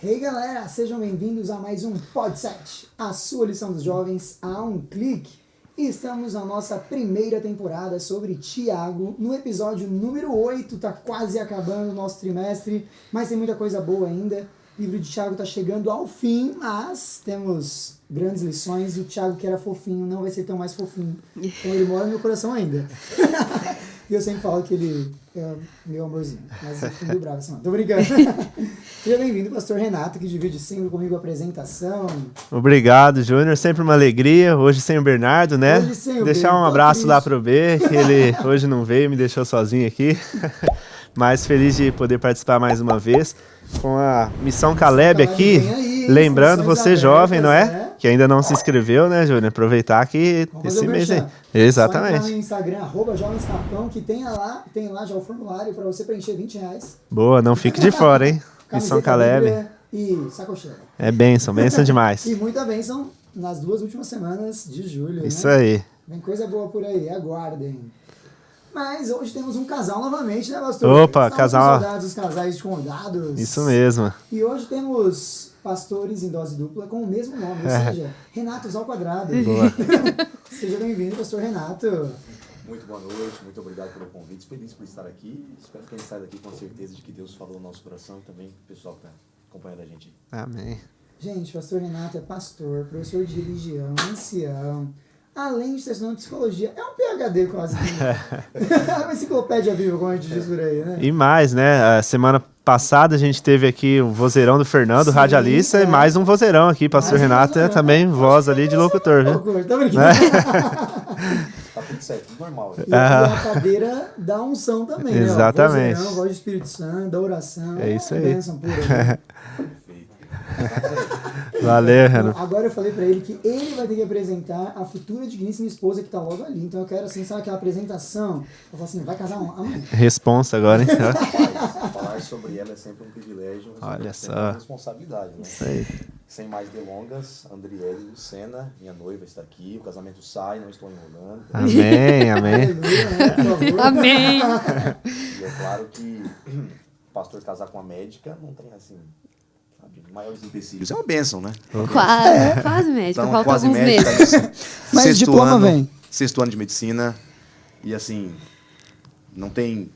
Hey galera, sejam bem-vindos a mais um Podset, a sua lição dos jovens a um clique. E estamos na nossa primeira temporada sobre Tiago, no episódio número 8, tá quase acabando o nosso trimestre, mas tem muita coisa boa ainda. O livro de Tiago tá chegando ao fim, mas temos grandes lições e o Tiago, que era fofinho, não vai ser tão mais fofinho. Então ele mora no meu coração ainda. E eu sempre falo que ele é meu amorzinho, mas eu fico meio bravo essa semana. Tô brincando. Seja bem-vindo, pastor Renato, que divide sempre comigo a apresentação. Obrigado, Júnior. Sempre uma alegria. Hoje sem o Bernardo, né? Hoje sem o Deixar Bernardo, um abraço triste. lá pro B, que ele hoje não veio, me deixou sozinho aqui. Mas feliz de poder participar mais uma vez com a Missão Caleb aqui. Vem aí, Lembrando inscrições você jovem, não é? abertas, né? Que ainda não se inscreveu, né, Júnior? Aproveitar que Vamos fazer esse o mês aí. merchan. Só entrar Exatamente. no Instagram, @jovenscapão, que tem lá já o formulário para você preencher R$20. Boa, não fique de fora, hein? Missão Camiseta, Caleb. Bíblia e sacocheira. É bênção demais. E muita bênção nas 2 últimas semanas de julho. Isso né? aí. Vem coisa boa por aí, aguardem. Mas hoje temos um casal novamente, né, pastor? Opa, Estamos casal. com saudades dos casais de convidados. Isso mesmo. E hoje temos pastores em dose dupla com o mesmo nome, ou seja, Renatos ao quadrado. Boa. Seja bem-vindo, pastor Renato. Muito boa noite, muito obrigado pelo convite, feliz por estar aqui. Espero que a gente saia daqui com a certeza de que Deus falou no nosso coração e também o pessoal que está acompanhando a gente. Amém. Gente, pastor Renato é pastor, professor de religião, ancião, além de ser estudante de psicologia. É um PhD quase. É uma enciclopédia viva, como a gente diz por aí, né? E mais, né? A semana passada a gente teve aqui o vozeirão do Fernando, Sim, radialista, é. e mais um vozeirão aqui, pastor Mais um Renato, vozeirão. também voz ali de locutor, viu? Loucura, tá brincando? Tá tudo certo, tudo normal. E a cadeira da unção também, né? Exatamente. Vozeirão, voz do Espírito Santo, da oração. É isso aí. Bênção pura. Né? Perfeito. Valeu, Renato. Agora eu falei pra ele que ele vai ter que apresentar a futura digníssima esposa que tá logo ali. Então eu quero, assim, sabe aquela apresentação? Eu falo assim, vai casar amanhã. Responsa agora, hein? Falar sobre ela é sempre um privilégio, Olha sempre só. uma responsabilidade, né? Isso aí. Sem mais delongas, Andriele e Lucena, minha noiva está aqui, o casamento sai, não estou enrolando. Amém, amém. Aleluia, né? Por favor. Amém. E é claro que o pastor casar com uma médica não tem, assim, sabe, maiores empecilhos. É uma bênção, né? Quase médica, Então, falta quase alguns médica, meses. Mas sexto diploma ano, vem. Sexto ano de medicina. E assim, não tem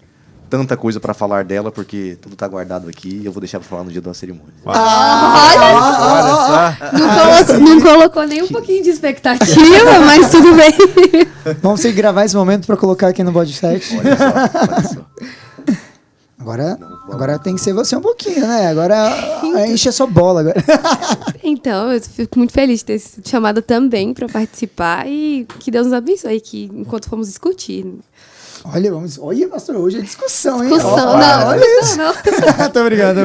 tanta coisa para falar dela, porque tudo tá guardado aqui e eu vou deixar para falar no dia da cerimônia. Olha só. Não colocou nem um pouquinho de expectativa, mas tudo bem. Vamos ter que gravar esse momento pra colocar aqui no podcast. Olha só, olha só. Agora tem que ser você um pouquinho, né? Agora enche a sua bola. Agora. Então, eu fico muito feliz de ter sido chamada também para participar e que Deus nos abençoe que enquanto formos discutir. Olha, pastor, hoje é discussão, hein? Discussão, Olha não, isso. discussão não. Tô brincando.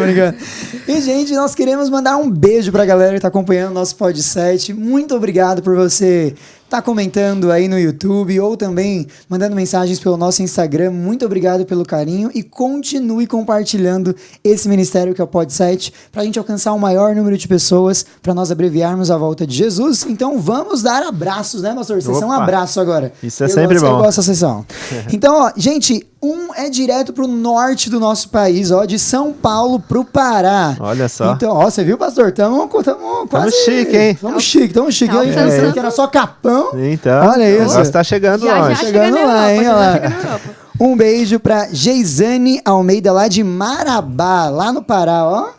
E, gente, nós queremos mandar um beijo pra galera que tá acompanhando o nosso Podset. Muito obrigado por você estar comentando aí no YouTube ou também mandando mensagens pelo nosso Instagram. Muito obrigado pelo carinho e continue compartilhando esse ministério que é o Podset pra gente alcançar o maior número de pessoas, pra nós abreviarmos a volta de Jesus. Então vamos dar abraços, né, pastor? Sessão Opa. abraço agora. Isso é sempre bom. Eu gosto dessa sessão. Então, ó, gente, é direto pro norte do nosso país, ó, de São Paulo pro Pará. Olha só. Então, ó, você viu, pastor? Tamo quase... chique, hein? Tamo chique. Tá Eu pensei alcançando. que era só Capão. Então, Olha o isso. negócio tá chegando Já longe. chegando chega na lá, hein, Europa, ó lá. já chega na Europa. Um beijo pra Geisane Almeida, lá de Marabá, lá no Pará, ó.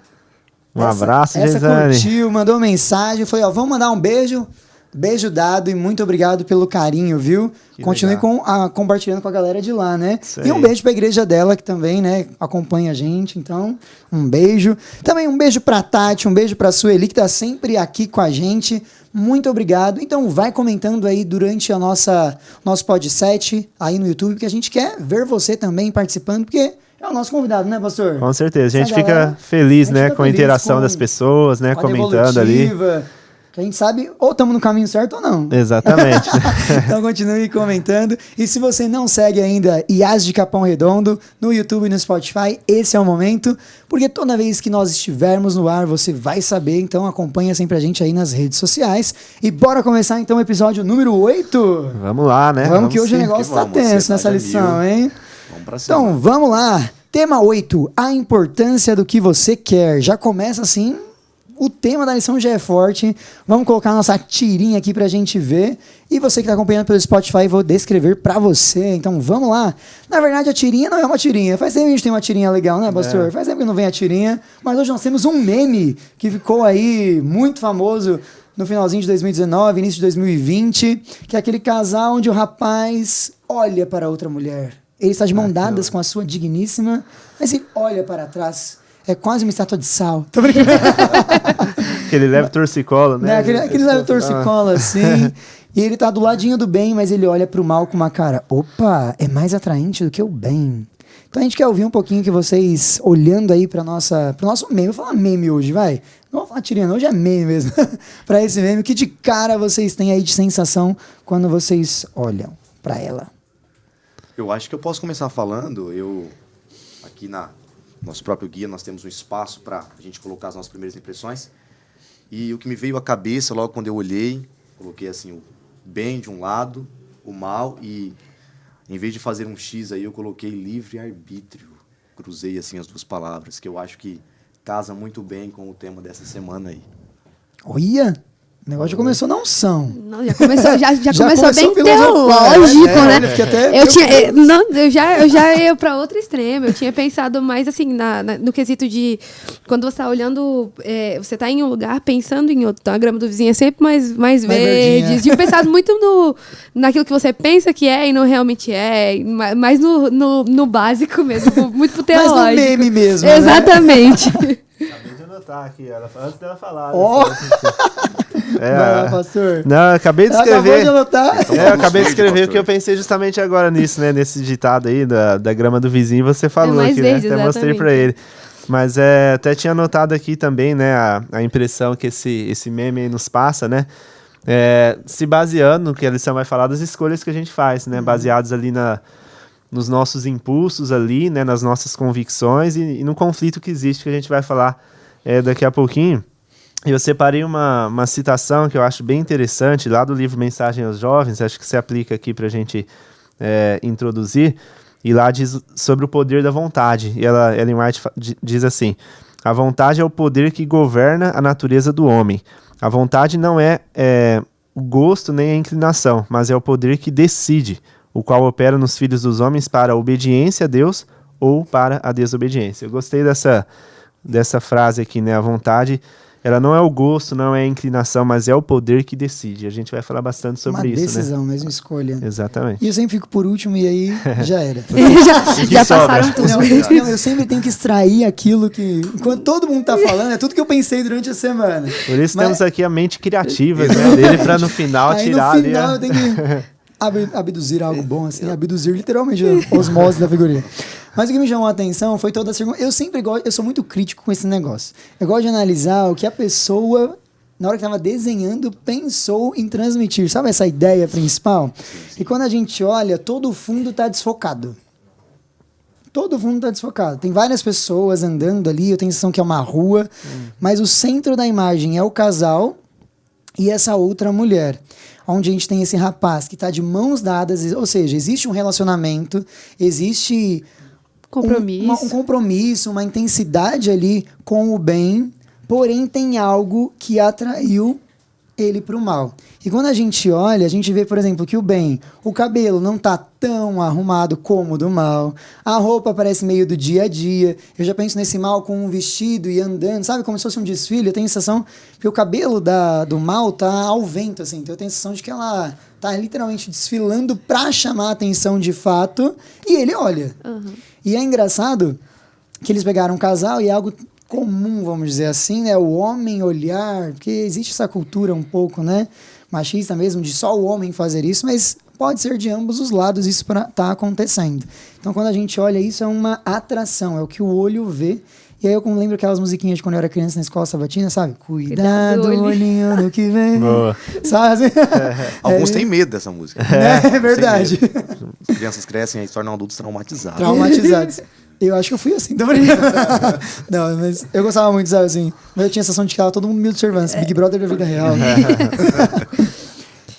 Um abraço, Essa Geisane. curtiu, mandou mensagem, falei, ó, vamos mandar um beijo. Beijo dado e muito obrigado pelo carinho, viu? Que Continue legal. compartilhando com a galera de lá, né? Isso E um aí. beijo pra igreja dela, que também, né, acompanha a gente. Então, um beijo. Também um beijo pra Tati, um beijo pra Sueli, que tá sempre aqui com a gente. Muito obrigado. Então, vai comentando aí durante a nosso Podset aí no YouTube, que a gente quer ver você também participando, porque é o nosso convidado, né, pastor? Com certeza. A gente Essa galera- fica feliz, a gente né, fica com a feliz interação com- das pessoas, né, Com a comentando ali. devolutiva, que a gente sabe ou estamos no caminho certo ou não. Exatamente. Então continue comentando. E se você não segue ainda Iás de Capão Redondo no YouTube e no Spotify, esse é o momento, porque toda vez que nós estivermos no ar, você vai saber. Então acompanha sempre a gente aí nas redes sociais. E bora começar então o episódio número 8. Vamos lá, né? Vamos que hoje o sim. negócio tá vamos, tenso nessa ansiedade lição, a mil. hein? Vamos pra cima. Então vamos lá. Tema 8, a importância do que você quer. Já começa assim O tema da lição já é forte. Vamos colocar a nossa tirinha aqui pra gente ver. E você que está acompanhando pelo Spotify, vou descrever pra você. Então vamos lá. Na verdade, a tirinha não é uma tirinha. Faz tempo que a gente tem uma tirinha legal, né, pastor? Faz tempo que não vem a tirinha. Mas hoje nós temos um meme que ficou aí muito famoso no finalzinho de 2019, início de 2020, que é aquele casal onde o rapaz olha para outra mulher. Ele está de mão dadas com a sua digníssima, mas ele olha para trás. É quase uma estátua de sal. Tô brincando. Aquele leve torcicolo, né? Aquele leve torcicolo, assim. E ele tá do ladinho do bem, mas ele olha pro mal com uma cara. Opa, é mais atraente do que o bem. Então a gente quer ouvir um pouquinho que vocês, olhando aí pro nosso meme. Vou falar meme hoje, vai. Não vou falar tirinha, hoje é meme mesmo. Pra esse meme, que de cara vocês têm aí de sensação quando vocês olham pra ela? Eu acho que eu posso começar falando. Aqui na nosso próprio guia, nós temos um espaço para a gente colocar as nossas primeiras impressões. E o que me veio à cabeça logo quando eu olhei, coloquei assim o bem de um lado, o mal, e em vez de fazer um X aí, eu coloquei livre-arbítrio. Cruzei assim as duas palavras, que eu acho que casa muito bem com o tema dessa semana aí. Olha! O negócio já começou na unção. Não, já começou, já Já começou bem filosofar, teológico, né? Olha, fiquei até Eu já ia para outro extremo. Eu tinha pensado mais assim no quesito de quando você está olhando, você está em um lugar pensando em outro. Então a grama do vizinho é sempre mais verde. Eu tinha pensado muito naquilo que você pensa que é e não realmente é, mais no básico mesmo, muito pro teológico. Mas no meme mesmo. Exatamente. Né? Acabei de anotar aqui, antes dela falar. Ó! Vai lá, pastor. Não, eu acabei de escrever. Acabou de anotar. Eu acabei de escrever porque eu pensei justamente agora nisso, né? Nesse ditado aí da grama do vizinho, você falou mais aqui, verde, né? Até mostrei pra ele. Mas até tinha anotado aqui também, né? A impressão que esse meme aí nos passa, né? Se baseando no que a lição vai falar das escolhas que a gente faz, né? Baseados ali nos nossos impulsos ali, né? Nas nossas convicções e no conflito que existe, que a gente vai falar daqui a pouquinho. E eu separei uma citação que eu acho bem interessante, lá do livro Mensagem aos Jovens, acho que se aplica aqui para a gente introduzir, e lá diz sobre o poder da vontade. E Ellen White diz assim: a vontade é o poder que governa a natureza do homem. A vontade não é o gosto nem a inclinação, mas é o poder que decide, o qual opera nos filhos dos homens para a obediência a Deus ou para a desobediência. Eu gostei dessa frase aqui, né? A vontade, ela não é o gosto, não é a inclinação, mas é o poder que decide. A gente vai falar bastante sobre isso, né? Uma decisão, mesmo escolha. Exatamente. E eu sempre fico por último e aí já era. já passaram tudo. Não, eu sempre tenho que extrair aquilo que... Enquanto todo mundo tá falando, é tudo que eu pensei durante a semana. Por isso temos aqui a mente criativa, né, dele para no final aí tirar no final eu tenho que abduzir algo bom, assim. Abduzir literalmente a osmose da figurinha. Mas o que me chamou a atenção foi toda a circunstância. Eu sou muito crítico com esse negócio. Eu gosto de analisar o que a pessoa, na hora que estava desenhando, pensou em transmitir. Sabe essa ideia principal? E quando a gente olha, todo o fundo está desfocado. Todo o fundo está desfocado. Tem várias pessoas andando ali, eu tenho a sensação que é uma rua, mas o centro da imagem é o casal e essa outra mulher. Onde a gente tem esse rapaz que está de mãos dadas, ou seja, existe um relacionamento, existe... Um compromisso, uma intensidade ali com o bem, porém tem algo que atraiu ele para o mal. E quando a gente olha, a gente vê, por exemplo, que o cabelo não tá tão arrumado como o do mal, a roupa parece meio do dia a dia. Eu já penso nesse mal com um vestido e andando, sabe, como se fosse um desfile. Eu tenho a sensação que o cabelo do mal tá ao vento, assim. Então eu tenho a sensação de que ela tá literalmente desfilando para chamar a atenção de fato, e ele olha. Uhum. E é engraçado que eles pegaram um casal e é algo comum, vamos dizer assim, né? O homem olhar, porque existe essa cultura um pouco, né? Machista mesmo, de só o homem fazer isso, mas pode ser de ambos os lados isso tá acontecendo. Então, quando a gente olha isso, é uma atração, é o que o olho vê. E aí eu lembro aquelas musiquinhas de quando eu era criança na escola sabatina, sabe? Cuidado, olhinho no que vem. Boa. Sabe? Alguns têm medo dessa música. É verdade. As crianças crescem e se tornam adultos traumatizados. Traumatizados. Eu acho que eu fui assim também. Não, mas eu gostava muito, sabe, assim. Mas eu tinha a sensação de que ela todo mundo me observando. Esse Big Brother da vida real.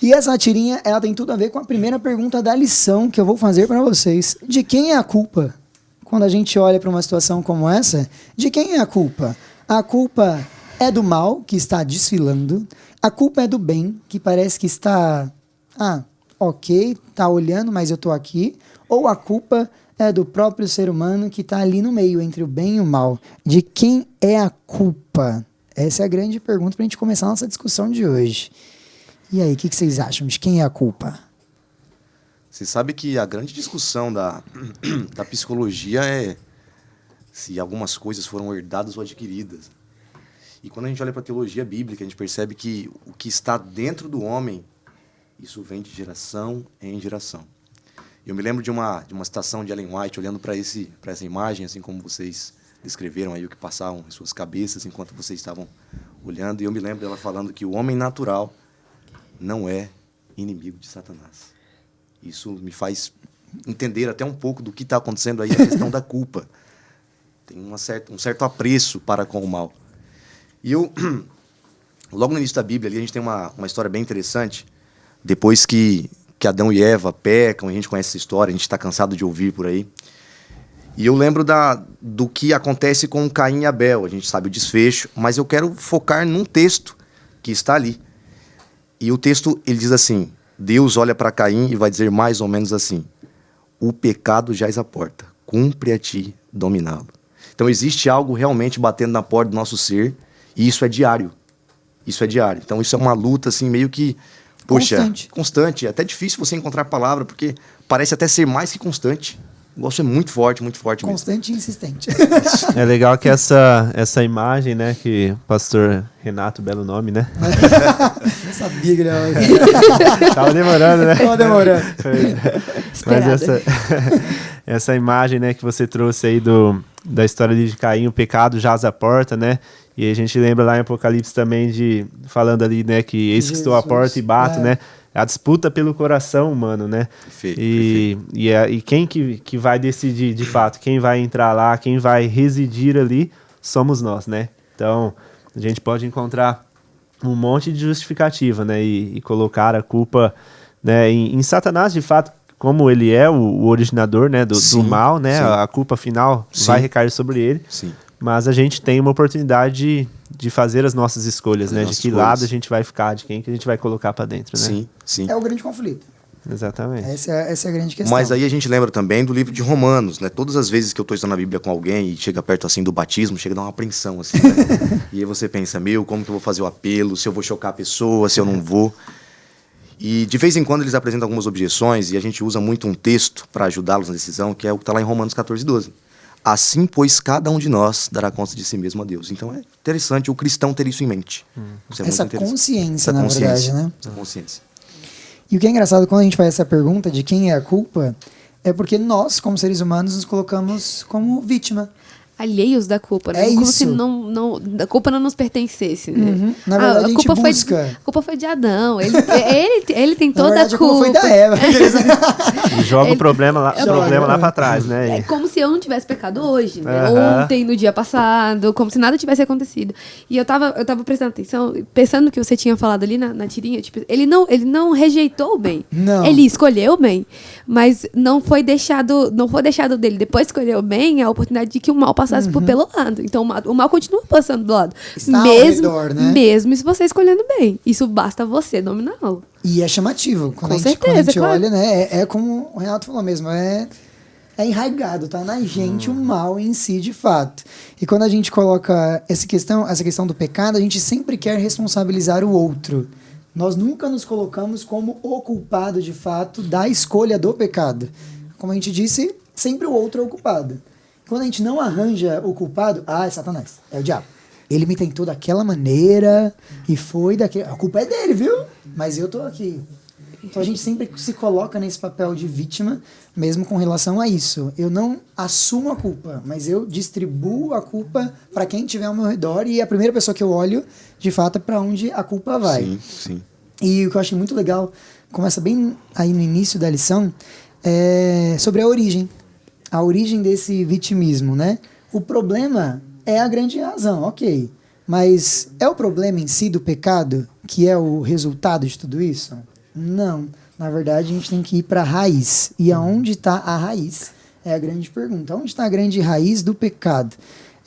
E essa tirinha, ela tem tudo a ver com a primeira pergunta da lição que eu vou fazer para vocês. De quem é a culpa? Quando a gente olha para uma situação como essa, de quem é a culpa? A culpa é do mal, que está desfilando. A culpa é do bem, que parece que está... ok, tá olhando, mas eu tô aqui. Ou a culpa é do próprio ser humano que tá ali no meio, entre o bem e o mal. De quem é a culpa? Essa é a grande pergunta pra gente começar a nossa discussão de hoje. E aí, o que vocês acham? De quem é a culpa? Você sabe que a grande discussão da psicologia é se algumas coisas foram herdadas ou adquiridas. E quando a gente olha para a teologia bíblica, a gente percebe que o que está dentro do homem, isso vem de geração em geração. Eu me lembro de uma citação de Ellen White, olhando para essa imagem, assim como vocês descreveram aí o que passavam em suas cabeças enquanto vocês estavam olhando, e eu me lembro dela falando que o homem natural não é inimigo de Satanás. Isso me faz entender até um pouco do que está acontecendo aí, a questão da culpa. Tem um certo apreço para com o mal. E logo no início da Bíblia, ali, a gente tem uma história bem interessante. Depois que Adão e Eva pecam, a gente conhece essa história, a gente está cansado de ouvir por aí. E eu lembro do que acontece com Caim e Abel. A gente sabe o desfecho, mas eu quero focar num texto que está ali. E o texto, ele diz assim, Deus olha para Caim e vai dizer mais ou menos assim: o pecado jaz à porta, cumpre a ti dominá-lo. Então existe algo realmente batendo na porta do nosso ser, e isso é diário. Isso é diário. Então isso é uma luta assim meio que, poxa, constante. É até difícil você encontrar a palavra, porque parece até ser mais que constante. O negócio é muito forte mesmo. Constante e insistente. É legal que essa imagem, né, que o pastor Renato, belo nome, né? Eu sabia que ele ia... Tava demorando, né? Tava demorando. Mas essa imagem, né, que você trouxe aí da história de Caim, o pecado jaz à porta, né? E a gente lembra lá em Apocalipse também falando ali, né, que eis que estou à porta e bato, né? A disputa pelo coração humano, né? Perfeito. E quem que vai decidir, de fato, quem vai entrar lá, quem vai residir ali, somos nós, né? Então, a gente pode encontrar um monte de justificativa, né? E colocar a culpa, né, em Satanás, de fato, como ele é o originador, né, do mal, né? Sim. A culpa final vai recair sobre ele. Sim. Mas a gente tem uma oportunidade de fazer as nossas escolhas, né? De que lado a gente vai ficar, de quem que a gente vai colocar para dentro, né? Sim. É o grande conflito. Exatamente. Essa é a grande questão. Mas aí a gente lembra também do livro de Romanos, né? Todas as vezes que eu estou estudando a Bíblia com alguém e chega perto assim do batismo, chega a dar uma apreensão assim, né? E aí você pensa, como que eu vou fazer o apelo, se eu vou chocar a pessoa, se eu não vou. E de vez em quando eles apresentam algumas objeções e a gente usa muito um texto para ajudá-los na decisão, que é o que está lá em Romanos 14:12. Assim, pois, cada um de nós dará conta de si mesmo a Deus. Então é interessante o cristão ter isso em mente. Isso é essa consciência, na verdade, né? Essa consciência. E o que é engraçado quando a gente faz essa pergunta de quem é a culpa, é porque nós, como seres humanos, nos colocamos como vítima. Alheios da culpa, né? É como isso. se a culpa não nos pertencesse, né? Uhum. Na verdade, a gente busca. A culpa foi de Adão. Ele tem toda verdade, a culpa. Foi da Eva. E joga o problema lá para trás, né? É como se eu não tivesse pecado hoje, né? Ontem, no dia passado, como se nada tivesse acontecido. E eu tava prestando atenção, pensando no que você tinha falado ali na tirinha, tipo, ele não rejeitou o bem. Não. Ele escolheu o bem, mas não foi deixado dele. Depois escolheu o bem, a oportunidade de que o mal passasse pelo lado. Então o mal continua passando do lado. Está mesmo, ao redor, né? Mesmo se você escolhendo bem. Isso basta você dominá-lo. E é chamativo. Quando Com a gente certeza, olha, né? É como o Renato falou mesmo, é enraigado, tá na gente o mal em si, de fato. E quando a gente coloca essa questão do pecado, a gente sempre quer responsabilizar o outro. Nós nunca nos colocamos como o culpado, de fato, da escolha do pecado. Como a gente disse, sempre o outro é o culpado. Quando a gente não arranja o culpado, é Satanás, é o diabo. Ele me tentou daquela maneira e foi daquela... A culpa é dele, viu? Mas eu tô aqui. Então a gente sempre se coloca nesse papel de vítima, mesmo com relação a isso. Eu não assumo a culpa, mas eu distribuo a culpa para quem estiver ao meu redor e a primeira pessoa que eu olho, de fato, é para onde a culpa vai. Sim. E o que eu achei muito legal, começa bem aí no início da lição, é sobre a origem desse vitimismo, né? O problema é a grande razão, ok. Mas é o problema em si do pecado que é o resultado de tudo isso? Não. Na verdade, a gente tem que ir para a raiz. E aonde está a raiz? É a grande pergunta. Onde está a grande raiz do pecado?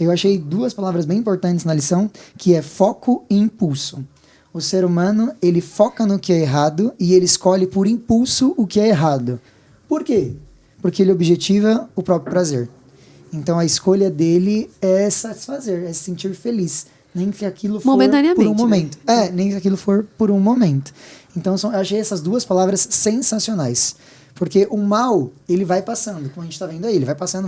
eu achei duas palavras bem importantes na lição, que é foco e impulso. O ser humano, ele foca no que é errado e ele escolhe por impulso o que é errado. Por quê? Porque ele objetiva o próprio prazer. Então a escolha dele é satisfazer, é se sentir feliz. Nem que aquilo for por um momento. Né? Nem que aquilo for por um momento. Então eu achei essas duas palavras sensacionais. Porque o mal, ele vai passando, como a gente está vendo aí, ele vai passando,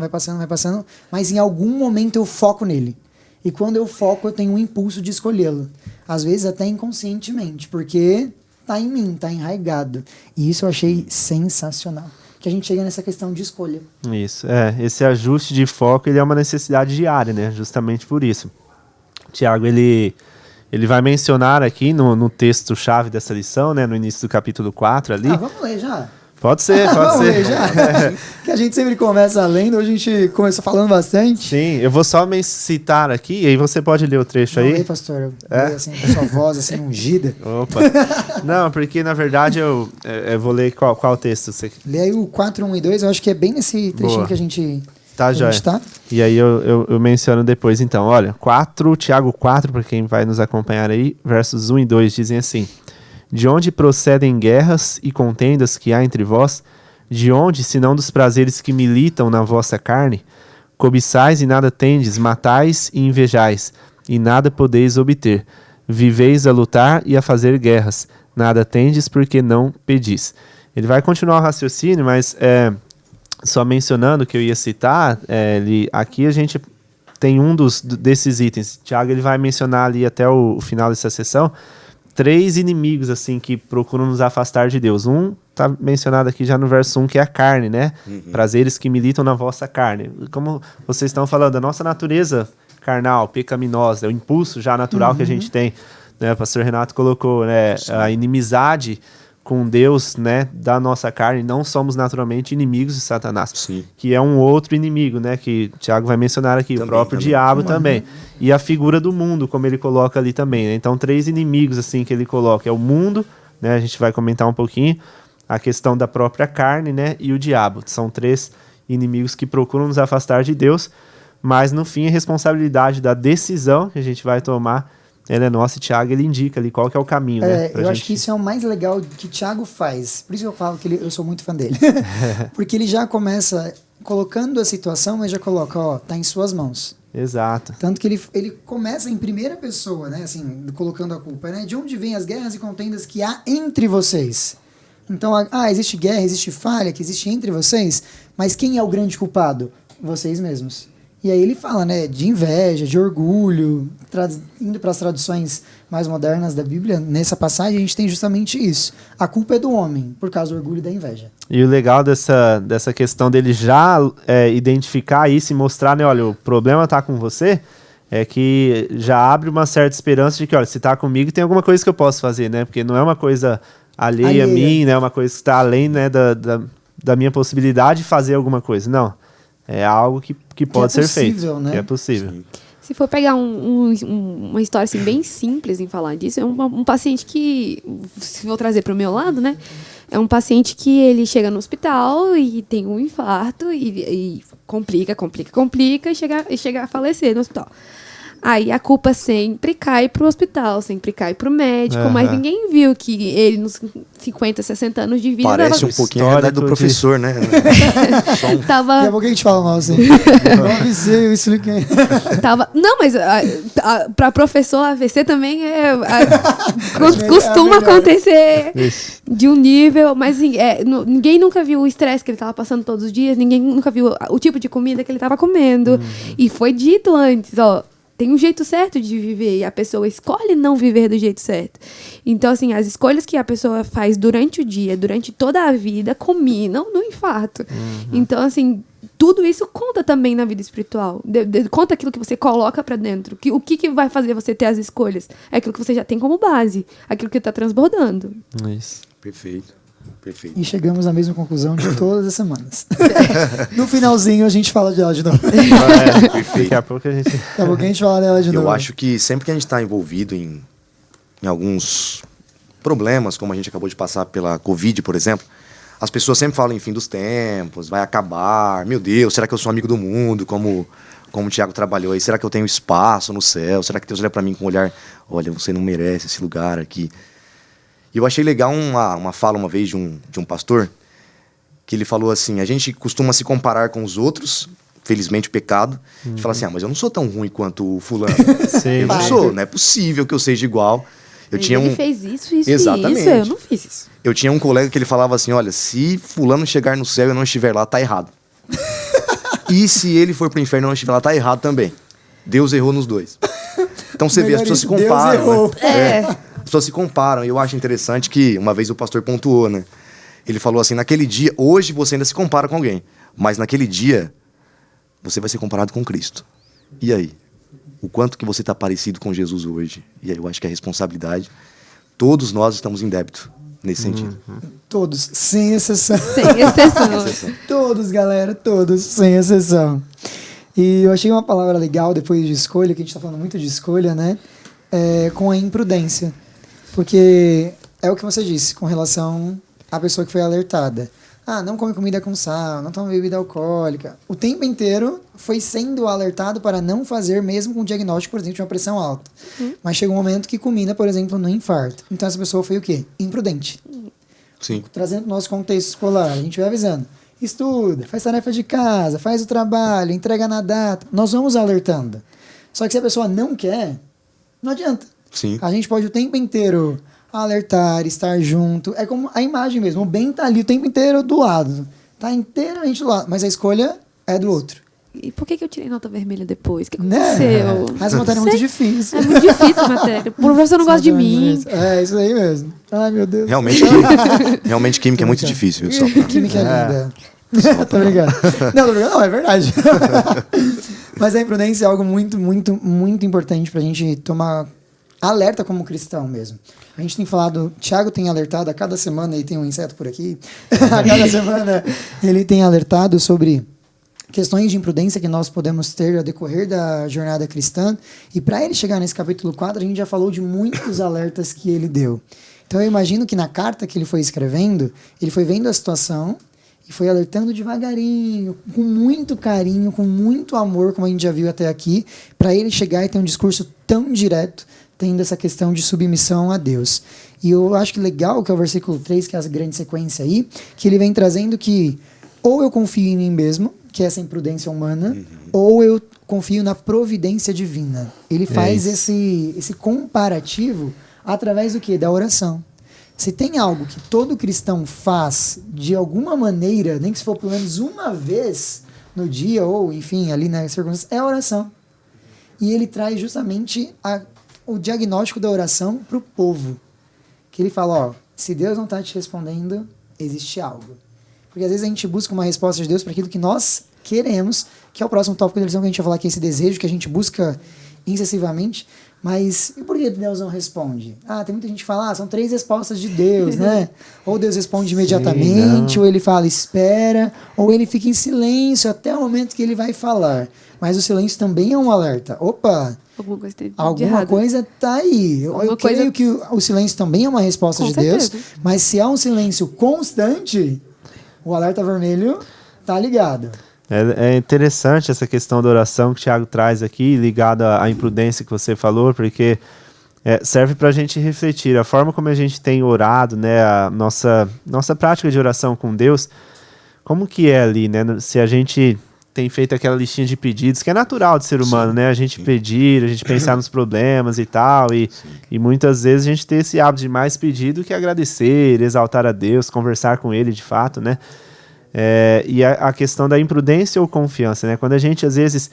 mas em algum momento eu foco nele. E quando eu foco, eu tenho um impulso de escolhê-lo. Às vezes até inconscientemente, porque tá em mim, tá enraigado. E isso eu achei sensacional. Que a gente chega nessa questão de escolha. Isso, esse ajuste de foco, ele é uma necessidade diária, né? Justamente por isso. Tiago, ele vai mencionar aqui no texto-chave dessa lição, né? No início do capítulo 4 ali. Vamos ler já. Pode ser. Vamos ler já. Que a gente sempre começa lendo, hoje a gente começou falando bastante. Sim, eu vou só citar aqui, e aí você pode ler o trecho aí. Não, lê, pastor. Eu leio assim, com sua voz assim, ungida. Opa. Não, porque na verdade eu vou ler qual texto. Você... Lê aí o 4, 1 e 2, eu acho que é bem nesse trechinho Boa. Que a gente... Tá, joia. Tá? E aí eu menciono depois, então. Olha, Tiago 4, para quem vai nos acompanhar aí, versos 1 e 2 dizem assim: de onde procedem guerras e contendas que há entre vós? De onde, senão dos prazeres que militam na vossa carne? Cobiçais e nada tendes, matais e invejais, e nada podeis obter. Viveis a lutar e a fazer guerras, nada tendes porque não pedis. Ele vai continuar o raciocínio, mas... Só mencionando que eu ia citar, aqui a gente tem desses itens. Tiago ele vai mencionar ali até o final dessa sessão 3 inimigos assim que procuram nos afastar de Deus. Um está mencionado aqui já no verso 1, que é a carne, né? Prazeres que militam na vossa carne. Como vocês estão falando, a nossa natureza carnal, pecaminosa, é o impulso já natural que a gente tem. Né? O pastor Renato colocou, né? A inimizade com Deus, né, da nossa carne, não somos naturalmente inimigos de Satanás. Sim. Que é um outro inimigo, né, que Tiago vai mencionar aqui, também, o próprio diabo também. E a figura do mundo, como ele coloca ali também, né? Então 3 inimigos assim que ele coloca, é o mundo, né, a gente vai comentar um pouquinho, a questão da própria carne, né, e o diabo. São 3 inimigos que procuram nos afastar de Deus, mas no fim a responsabilidade da decisão que a gente vai tomar, ela é nossa, e Tiago ele indica ali qual que é o caminho, né? Eu acho que isso é o mais legal que Tiago faz. Por isso que eu falo que eu sou muito fã dele. Porque ele já começa colocando a situação, mas já coloca, tá em suas mãos. Exato. Tanto que ele começa em primeira pessoa, né? Assim, colocando a culpa, né? De onde vêm as guerras e contendas que há entre vocês? Então, existe guerra, existe falha que existe entre vocês, mas quem é o grande culpado? Vocês mesmos. E aí ele fala, né, de inveja, de orgulho, indo para as traduções mais modernas da Bíblia, nessa passagem a gente tem justamente isso. A culpa é do homem, por causa do orgulho e da inveja. E o legal dessa questão dele já identificar isso e mostrar, né, olha, o problema está com você, é que já abre uma certa esperança de que, olha, se está comigo tem alguma coisa que eu posso fazer, né, porque não é uma coisa alheia a mim, né, é uma coisa que está além, né, da minha possibilidade de fazer alguma coisa, não. É algo que pode ser feito, né? Que é possível. Sim. Se for pegar uma história assim, bem simples em falar disso, é um paciente que, se vou trazer para o meu lado, né? É um paciente que ele chega no hospital e tem um infarto e complica e chega a falecer no hospital. Aí a culpa sempre cai pro hospital, sempre cai pro médico, mas ninguém viu que ele nos 50, 60 anos de vida... Parece um pouquinho a realidade do professor, né? Daqui a pouco a gente fala mal assim. Eu avisei, eu expliquei. Não, mas para professor AVC também costuma acontecer de um nível, mas ninguém nunca viu o estresse que ele estava passando todos os dias, ninguém nunca viu o tipo de comida que ele estava comendo. E foi dito antes, tem um jeito certo de viver e a pessoa escolhe não viver do jeito certo. Então, assim, as escolhas que a pessoa faz durante o dia, durante toda a vida, culminam no infarto. Então, assim, tudo isso conta também na vida espiritual. Conta aquilo que você coloca pra dentro. O que vai fazer você ter as escolhas? É aquilo que você já tem como base. Aquilo que tá transbordando. Isso. Perfeito. Perfeito. E chegamos à mesma conclusão de todas as semanas. No finalzinho a gente fala de ela de novo. Perfeito. Daqui a pouco a gente fala dela de novo. Eu acho que sempre que a gente está envolvido em alguns problemas, como a gente acabou de passar pela Covid, por exemplo, as pessoas sempre falam em fim dos tempos, vai acabar, meu Deus, será que eu sou amigo do mundo, como como o Tiago trabalhou aí, será que eu tenho espaço no céu? Será que Deus olha para mim com um olhar, olha, você não merece esse lugar aqui? E eu achei legal uma fala uma vez de um pastor, que ele falou assim, a gente costuma se comparar com os outros, felizmente pecado, de falar assim, mas eu não sou tão ruim quanto o fulano. Eu não sou, não é possível que eu seja igual. Ele fez isso, Exatamente. isso, eu não fiz isso. Eu tinha um colega que ele falava assim, olha, se fulano chegar no céu e eu não estiver lá, tá errado. E se ele for pro inferno e não estiver lá, tá errado também. Deus errou nos dois. Então você vê, as pessoas se comparam. Né? As pessoas se comparam. E eu acho interessante que, uma vez o pastor pontuou, né? Ele falou assim, naquele dia, hoje você ainda se compara com alguém, mas naquele dia, você vai ser comparado com Cristo. E aí? O quanto que você está parecido com Jesus hoje? E aí eu acho que a responsabilidade, todos nós estamos em débito nesse sentido. Todos, sem exceção. Sem exceção. Todos, galera, todos, sem exceção. E eu achei uma palavra legal depois de escolha, que a gente está falando muito de escolha, né? Com a imprudência. Porque é o que você disse com relação à pessoa que foi alertada. Não come comida com sal, não toma bebida alcoólica. O tempo inteiro foi sendo alertado para não fazer, mesmo com diagnóstico, por exemplo, de uma pressão alta. Mas chegou um momento que culmina, por exemplo, no infarto. Então essa pessoa foi o quê? Imprudente. Sim. Trazendo o nosso contexto escolar, a gente vai avisando. Estuda, faz tarefa de casa, faz o trabalho, entrega na data. Nós vamos alertando. Só que se a pessoa não quer, não adianta. Sim. A gente pode o tempo inteiro alertar, estar junto. É como a imagem mesmo. O bem tá ali o tempo inteiro do lado. Tá inteiramente do lado. Mas a escolha é do outro. E por que eu tirei nota vermelha depois? O que Né? aconteceu? Essa matéria é muito difícil. É muito difícil a matéria. O professor não gosta de mim. É, isso aí mesmo. Ai, meu Deus. Realmente química é muito difícil. Só pra... Química é linda. Tô brincando. Não, é verdade. Mas a imprudência é algo muito, muito, muito importante pra gente tomar alerta como cristão mesmo. A gente tem falado, Tiago tem alertado a cada semana, e tem um inseto por aqui, a cada semana ele tem alertado sobre questões de imprudência que nós podemos ter ao decorrer da jornada cristã. E para ele chegar nesse capítulo 4, a gente já falou de muitos alertas que ele deu. Então eu imagino que na carta que ele foi escrevendo, ele foi vendo a situação e foi alertando devagarinho, com muito carinho, com muito amor, como a gente já viu até aqui, para ele chegar e ter um discurso tão direto, tendo essa questão de submissão a Deus. E eu acho que legal que é o versículo 3, que é a grande sequência aí, que ele vem trazendo que ou eu confio em mim mesmo, que é essa imprudência humana, ou eu confio na providência divina. Ele faz esse comparativo através do quê? Da oração. Se tem algo que todo cristão faz de alguma maneira, nem que se for pelo menos uma vez no dia, ou enfim, ali na circunstância, é a oração. E ele traz justamente o diagnóstico da oração para o povo. Que ele fala, se Deus não está te respondendo, existe algo. Porque às vezes a gente busca uma resposta de Deus para aquilo que nós queremos, que é o próximo tópico da lição que a gente vai falar, que é esse desejo que a gente busca incessivamente. Mas e por que Deus não responde? Tem muita gente que fala, são 3 respostas de Deus, né? Ou Deus responde imediatamente, ou ele fala, espera, ou ele fica em silêncio até o momento que ele vai falar. Mas o silêncio também é um alerta. Opa! Alguma coisa tá aí. Eu creio que o silêncio também é uma resposta de Deus, mas se há um silêncio constante, o alerta vermelho tá ligado. É interessante essa questão da oração que o Tiago traz aqui, ligada à imprudência que você falou, porque serve para a gente refletir. A forma como a gente tem orado, né, a nossa prática de oração com Deus, como que é ali, né? Se a gente tem feito aquela listinha de pedidos, que é natural de ser humano, né? A gente pedir, a gente pensar nos problemas e tal, e muitas vezes a gente tem esse hábito de mais pedir do que agradecer, exaltar a Deus, conversar com Ele de fato, né? E a questão da imprudência ou confiança, né? Quando a gente às vezes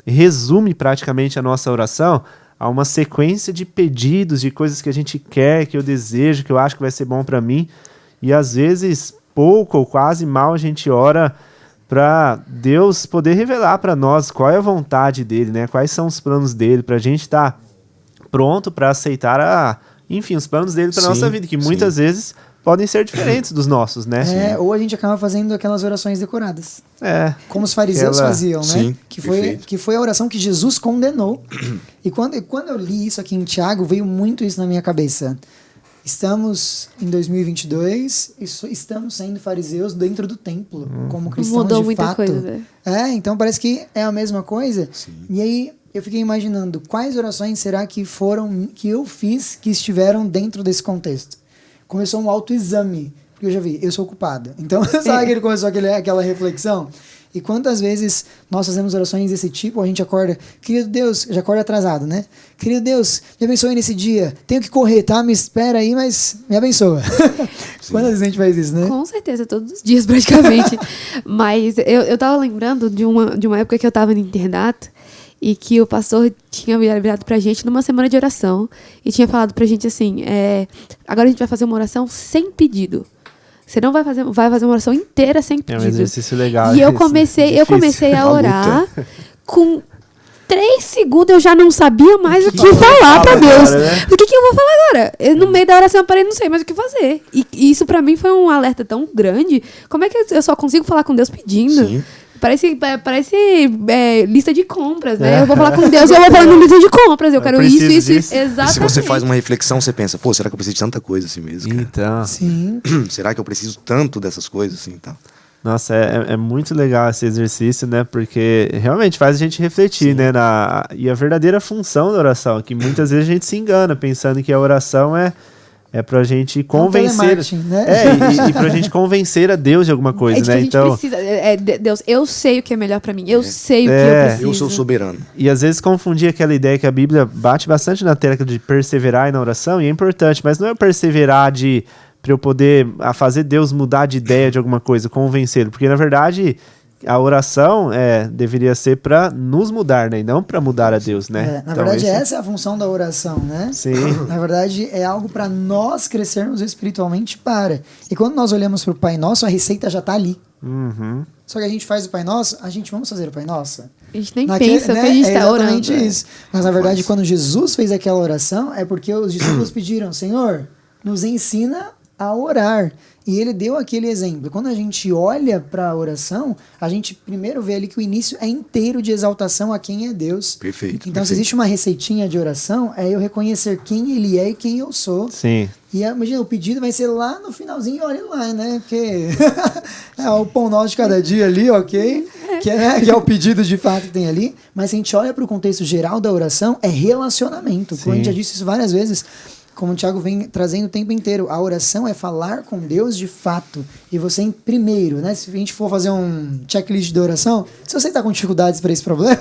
resume praticamente a nossa oração a uma sequência de pedidos, de coisas que a gente quer, que eu desejo, que eu acho que vai ser bom para mim, e às vezes pouco ou quase mal a gente ora para Deus poder revelar para nós qual é a vontade dele, né? Quais são os planos dele, para a gente estar pronto para aceitar enfim, os planos dele para nossa vida, que muitas vezes podem ser diferentes dos nossos, né? Ou a gente acaba fazendo aquelas orações decoradas. Como os fariseus faziam, né? Sim, que foi a oração que Jesus condenou. E quando eu li isso aqui em Tiago, veio muito isso na minha cabeça. Estamos em 2022 e estamos sendo fariseus dentro do templo, como cristãos Mudou de muita fato. coisa, né? Então parece que é a mesma coisa. Sim. E aí eu fiquei imaginando quais orações será que eu fiz que estiveram dentro desse contexto. Começou um autoexame, porque eu já vi, eu sou culpado. Então, sabe que ele começou aquela reflexão? E quantas vezes nós fazemos orações desse tipo, a gente acorda, querido Deus, já acorda atrasado, né? Querido Deus, me abençoe nesse dia. Tenho que correr, tá? Me espera aí, mas me abençoa. Quantas vezes a gente faz isso, né? Com certeza, todos os dias praticamente. Mas eu tava lembrando de uma época que eu tava no internato e que o pastor tinha virado pra gente numa semana de oração e tinha falado pra gente assim, agora a gente vai fazer uma oração sem pedido. Você não vai fazer uma oração inteira sem pedido. É um exercício legal. E eu comecei a orar com 3 segundos eu já não sabia mais o que falar pra Deus. Agora, né? O que eu vou falar agora? No meio da oração eu parei, não sei mais o que fazer. E isso pra mim foi um alerta tão grande. Como é que eu só consigo falar com Deus pedindo? Sim. Parece lista de compras, né? Eu vou falar com Deus e eu vou falando lista de compras. Eu quero preciso isso. disso. Exatamente. E se você faz uma reflexão, você pensa, pô, será que eu preciso de tanta coisa assim mesmo, cara? Então, Sim. Será que eu preciso tanto dessas coisas assim, tá? nossa, é muito legal esse exercício, né? Porque realmente faz a gente refletir, né? E a verdadeira função da oração, que muitas vezes a gente se engana pensando que a oração é pra gente convencer. telemarketing, né? E pra gente convencer a Deus de alguma coisa, de que né? a gente Então, precisa. Deus, eu sei o que é melhor pra mim. Eu sei o que eu preciso. Eu sou soberano. e às vezes confundir aquela ideia que a Bíblia bate bastante na tecla de perseverar na oração, e é importante, mas não é perseverar para eu poder fazer Deus mudar de ideia de alguma coisa, convencê-lo, porque na verdade a oração deveria ser para nos mudar, né? E não para mudar a Deus, né? Na verdade, essa é a função da oração, né? Sim. Na verdade, é algo para nós crescermos espiritualmente E quando nós olhamos para o Pai Nosso, a receita já está ali. Uhum. Só que a gente faz o Pai Nosso, vamos fazer o Pai Nosso? A gente nem pensa o que a gente está orando. É exatamente isso. Mas, na verdade, quando Jesus fez aquela oração, é porque os discípulos pediram, Senhor, nos ensina a orar. E ele deu aquele exemplo. Quando a gente olha para a oração, a gente primeiro vê ali que o início é inteiro de exaltação a quem é Deus. Perfeito. Então, se existe uma receitinha de oração, é eu reconhecer quem ele é e quem eu sou. Sim. E imagina, o pedido vai ser lá no finalzinho, olha lá, né? Porque é o pão nosso de cada dia ali, ok? Que é o pedido de fato que tem ali. Mas se a gente olha para o contexto geral da oração, é relacionamento. Como a gente já disse isso várias vezes, como o Thiago vem trazendo o tempo inteiro, a oração é falar com Deus de fato. E você, primeiro, né? Se a gente for fazer um checklist de oração, se você está com dificuldades para esse problema,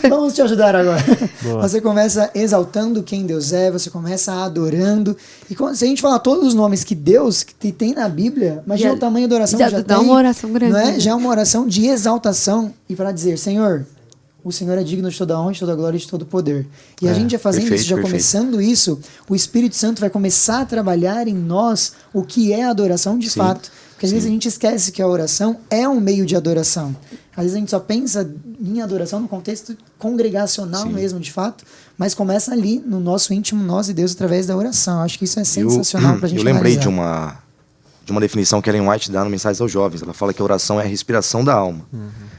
vamos te ajudar agora. Boa. Você começa exaltando quem Deus é, você começa adorando. E se a gente falar todos os nomes que Deus que tem na Bíblia, imagina o tamanho da oração que já dá tem. uma oração grande. Não é? Já é uma oração de exaltação e para dizer, Senhor, o Senhor é digno de toda honra, de toda glória e de todo poder. E a gente já fazendo isso, já começando isso, o Espírito Santo vai começar a trabalhar em nós o que é adoração de fato. Porque às vezes a gente esquece que a oração é um meio de adoração. Às vezes a gente só pensa em adoração no contexto congregacional mesmo, de fato, mas começa ali, no nosso íntimo, nós e Deus, através da oração. Eu acho que isso é sensacional pra gente Eu lembrei analisar. de uma definição que Ellen White dá no Mensagens aos Jovens. Ela fala que a oração é a respiração da alma.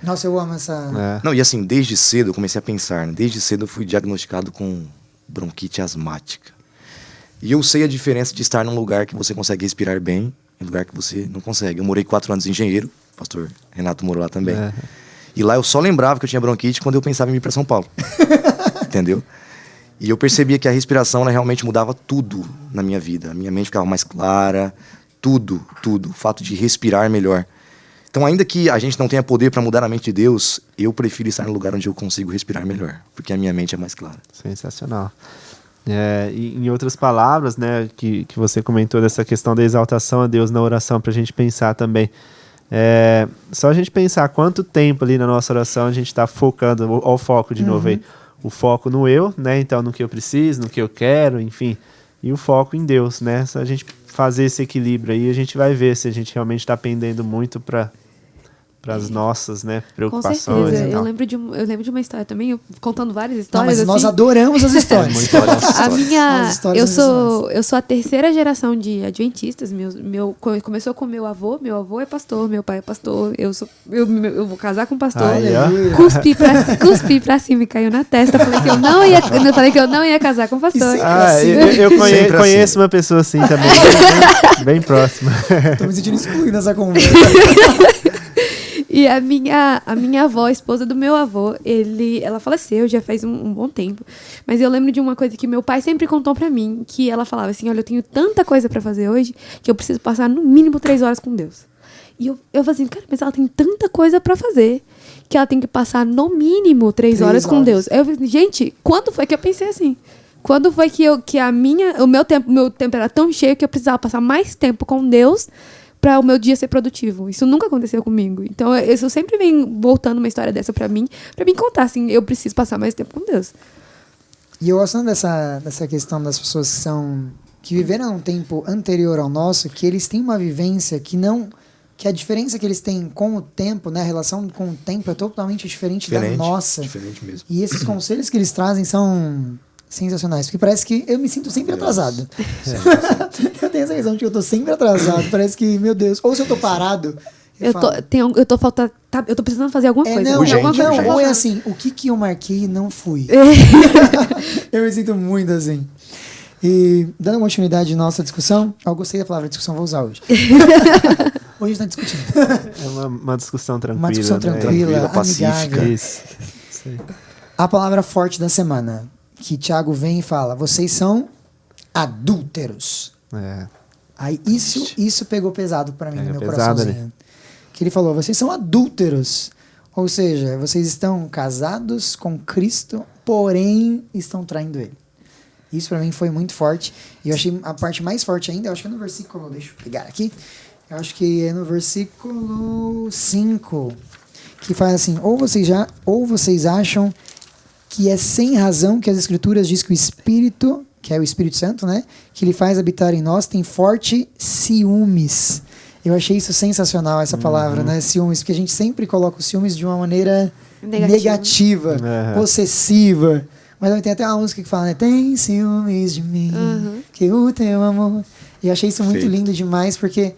Nossa, eu amo essa... Não, e assim, desde cedo eu comecei a pensar, né? Desde cedo eu fui diagnosticado com bronquite asmática. E eu sei a diferença de estar num lugar que você consegue respirar bem e lugar que você não consegue. Eu morei 4 anos em Engenheiro, o pastor Renato morou lá também. E lá eu só lembrava que eu tinha bronquite quando eu pensava em ir para São Paulo. Entendeu? E eu percebia que a respiração ela realmente mudava tudo na minha vida. A minha mente ficava mais clara, tudo. O fato de respirar melhor. Então, ainda que a gente não tenha poder para mudar a mente de Deus, eu prefiro estar no lugar onde eu consigo respirar melhor, porque a minha mente é mais clara. Sensacional. E em outras palavras, né, que você comentou dessa questão da exaltação a Deus na oração, para a gente pensar também. Só a gente pensar quanto tempo ali na nossa oração a gente está focando, o foco de novo aí, o foco no eu, né, então no que eu preciso, no que eu quero, enfim, e o foco em Deus, né, se a gente fazer esse equilíbrio aí, a gente vai ver se a gente realmente está pendendo muito para as nossas, né, Com preocupações certeza. e tal. Eu lembro de uma história também, eu contando várias Não, histórias. mas nós assim. adoramos as histórias. Muito legal essa A história. minha, As histórias são eu sou a terceira geração de adventistas. Começou com meu avô é pastor, meu pai é pastor. Eu vou casar com um pastor. Aí, ó. Aleluia. Cuspi pra cima e caiu na testa. Eu falei que eu não ia casar com pastor. Sempre Ah, assim. eu Sempre conheço uma pessoa assim também, bem próxima. Tô me sentindo excluído nessa conversa. E a minha avó, a esposa do meu avô, ela faleceu já faz um bom tempo. Mas eu lembro de uma coisa que meu pai sempre contou pra mim, que ela falava assim, olha, eu tenho tanta coisa pra fazer hoje, que eu preciso passar no mínimo 3 horas com Deus. E eu falei assim, cara, mas ela tem tanta coisa pra fazer, que ela tem que passar no mínimo 3 horas com Deus. Aí eu falei, gente, quando foi que eu pensei assim? Quando foi que o meu tempo era tão cheio que eu precisava passar mais tempo com Deus para o meu dia ser produtivo? Isso nunca aconteceu comigo. Então, eu sempre venho voltando uma história dessa para mim contar, assim, eu preciso passar mais tempo com Deus. E eu gosto dessa questão das pessoas que viveram um tempo anterior ao nosso, que eles têm uma vivência que a diferença que eles têm com o tempo, né, a relação com o tempo é totalmente diferente da nossa. Diferente mesmo. E esses conselhos que eles trazem são sensacionais, porque parece que eu me sinto sempre atrasado. Eu tenho essa questão de que eu tô sempre atrasado, parece que, meu Deus, ou se eu tô parado, eu tô precisando fazer alguma coisa. não, Urgente, não, urgente. ou é assim, o que eu marquei e não fui. Eu me sinto muito assim. E dando continuidade à nossa discussão, eu gostei da palavra discussão, vou usar hoje. Hoje a gente tá discutindo. É uma discussão tranquila. Uma discussão né? tranquila, pacífica. amigável. Isso. A palavra forte da semana, que Tiago vem e fala, vocês são adúlteros. É. Aí isso pegou pesado pra mim, Pega no meu pesado, coraçãozinho. Que ele falou, vocês são adúlteros. Ou seja, vocês estão casados com Cristo, porém estão traindo ele. Isso pra mim foi muito forte. E eu achei a parte mais forte ainda, eu acho que é no versículo, deixa eu pegar aqui. Eu acho que é no versículo 5, que fala assim, ou vocês acham que é sem razão que as escrituras diz que o Espírito, que é o Espírito Santo, né, que ele faz habitar em nós, tem forte ciúmes. Eu achei isso sensacional, essa palavra, né, ciúmes, porque a gente sempre coloca os ciúmes de uma maneira negativa, possessiva. Mas tem até uma música que fala, né, tem ciúmes de mim, que o teu amor... E eu achei isso muito lindo demais, porque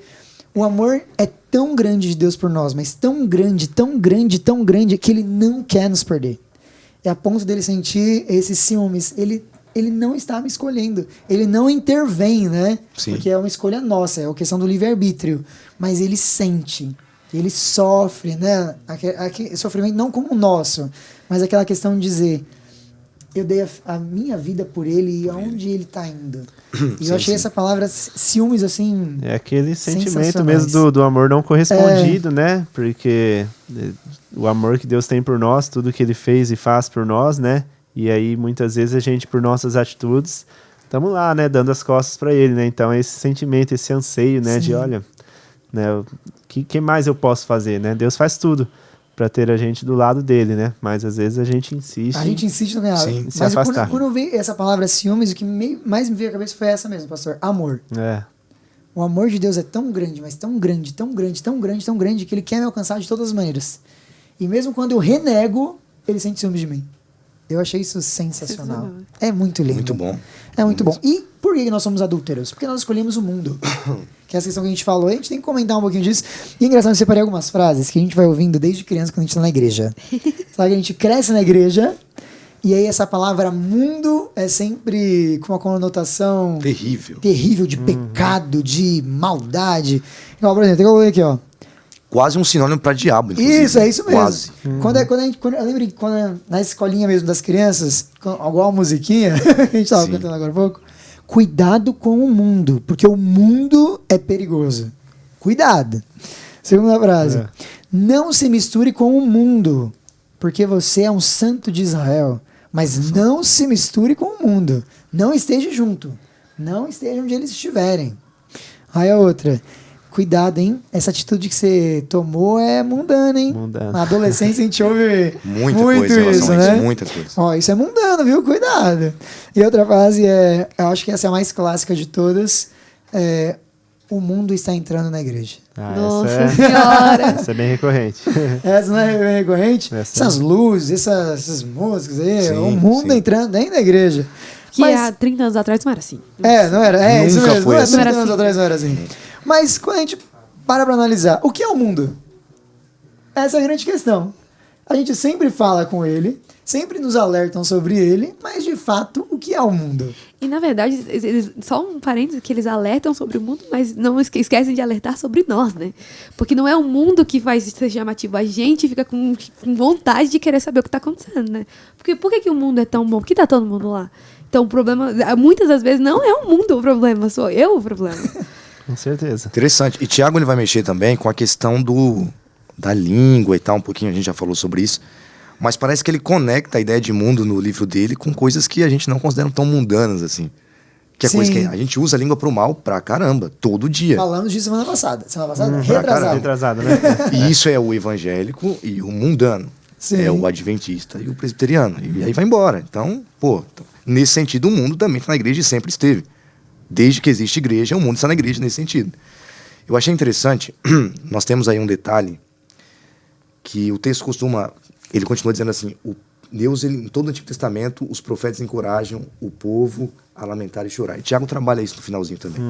o amor é tão grande de Deus por nós, mas tão grande, tão grande, tão grande, que ele não quer nos perder. É a ponto dele sentir esses ciúmes. Ele não está me escolhendo. Ele não intervém, né? Sim. Porque é uma escolha nossa, é a questão do livre-arbítrio. Mas ele sente, ele sofre, né? Aquele sofrimento não como o nosso, mas aquela questão de dizer, eu dei a minha vida por ele e aonde ele está indo. E eu achei essa palavra ciúmes, assim... É aquele sentimento mesmo do amor não correspondido, né? Porque o amor que Deus tem por nós, tudo que ele fez e faz por nós, né? E aí, muitas vezes, a gente, por nossas atitudes, estamos lá, né? Dando as costas para ele, né? Então, esse sentimento, esse anseio, né? Sim. De, olha, né? O que mais eu posso fazer, né? Deus faz tudo para ter a gente do lado dele, né? Mas, às vezes, a gente insiste. A gente insiste no ganhar. Sim, se Mas afastar. quando eu vi essa palavra ciúmes, o que mais me veio à cabeça foi essa mesmo, pastor. Amor. É. O amor de Deus é tão grande, mas tão grande, tão grande, tão grande, tão grande, que ele quer me alcançar de todas as maneiras. E mesmo quando eu renego, ele sente ciúmes de mim. Eu achei isso sensacional. É muito lindo. Muito bom. É muito bom. E por que nós somos adúlteros? Porque nós escolhemos o mundo. Que é essa questão que a gente falou. A gente tem que comentar um pouquinho disso. E é engraçado, eu separei algumas frases que a gente vai ouvindo desde criança quando a gente está na igreja. Sabe que a gente cresce na igreja e aí essa palavra mundo é sempre com uma conotação terrível de pecado, de maldade. Igual, por exemplo, tem que eu ler aqui, ó. Quase um sinônimo para diabo, inclusive. Isso, é isso mesmo. Quase. Eu lembro que na escolinha mesmo das crianças, igual a musiquinha, a gente estava cantando agora há pouco, cuidado com o mundo, porque o mundo é perigoso. Cuidado. Segunda frase. Não se misture com o mundo, porque você é um santo de Israel. Mas não se misture com o mundo. Não esteja junto. Não esteja onde eles estiverem. Aí a outra. Cuidado, hein? Essa atitude que você tomou é mundana, hein? Mundana. Na adolescência a gente ouve Muita muito coisa em relação isso, a né? isso, muita coisa. Ó, isso é mundano, viu? Cuidado. E outra frase eu acho que essa é a mais clássica de todas, o mundo está entrando na igreja. Nossa Senhora! Essa é bem recorrente. Essa não é bem recorrente? Essa Essas luzes, essas músicas aí, Sim, o mundo sim. entrando dentro da igreja. Que Mas- há 30 anos atrás não era assim. Não era. É, isso Nunca mesmo. foi Não é assim. 30 Não era anos assim. atrás não era assim. Mas quando a gente para pra analisar, o que é o mundo? Essa é a grande questão. A gente sempre fala com ele, sempre nos alertam sobre ele, mas de fato, o que é o mundo? E na verdade, só um parênteses, que eles alertam sobre o mundo, mas não esquecem de alertar sobre nós, né? Porque não é o mundo que faz ser chamativo, a gente fica com vontade de querer saber o que está acontecendo, né? Porque por que o mundo é tão bom? Por que tá todo mundo lá? Então o problema, muitas das vezes, não é o mundo o problema, sou eu o problema. Com certeza. Interessante. E Tiago ele vai mexer também com a questão da língua e tal, um pouquinho, a gente já falou sobre isso. Mas parece que ele conecta a ideia de mundo no livro dele com coisas que a gente não considera tão mundanas assim. Que é coisa Sim. que a gente usa a língua pro mal pra caramba, todo dia. Falamos disso semana passada. Semana passada? pra Retrasada. caralho. Retrasado, né? E isso é o evangélico e o mundano. Sim. É o adventista e o presbiteriano. E aí vai embora. Então, nesse sentido, o mundo também está na igreja e sempre esteve. Desde que existe igreja, o mundo está na igreja nesse sentido. Eu achei interessante, nós temos aí um detalhe que o texto ele continua dizendo assim, Deus, em todo o Antigo Testamento, os profetas encorajam o povo a lamentar e chorar. E Tiago trabalha isso no finalzinho também.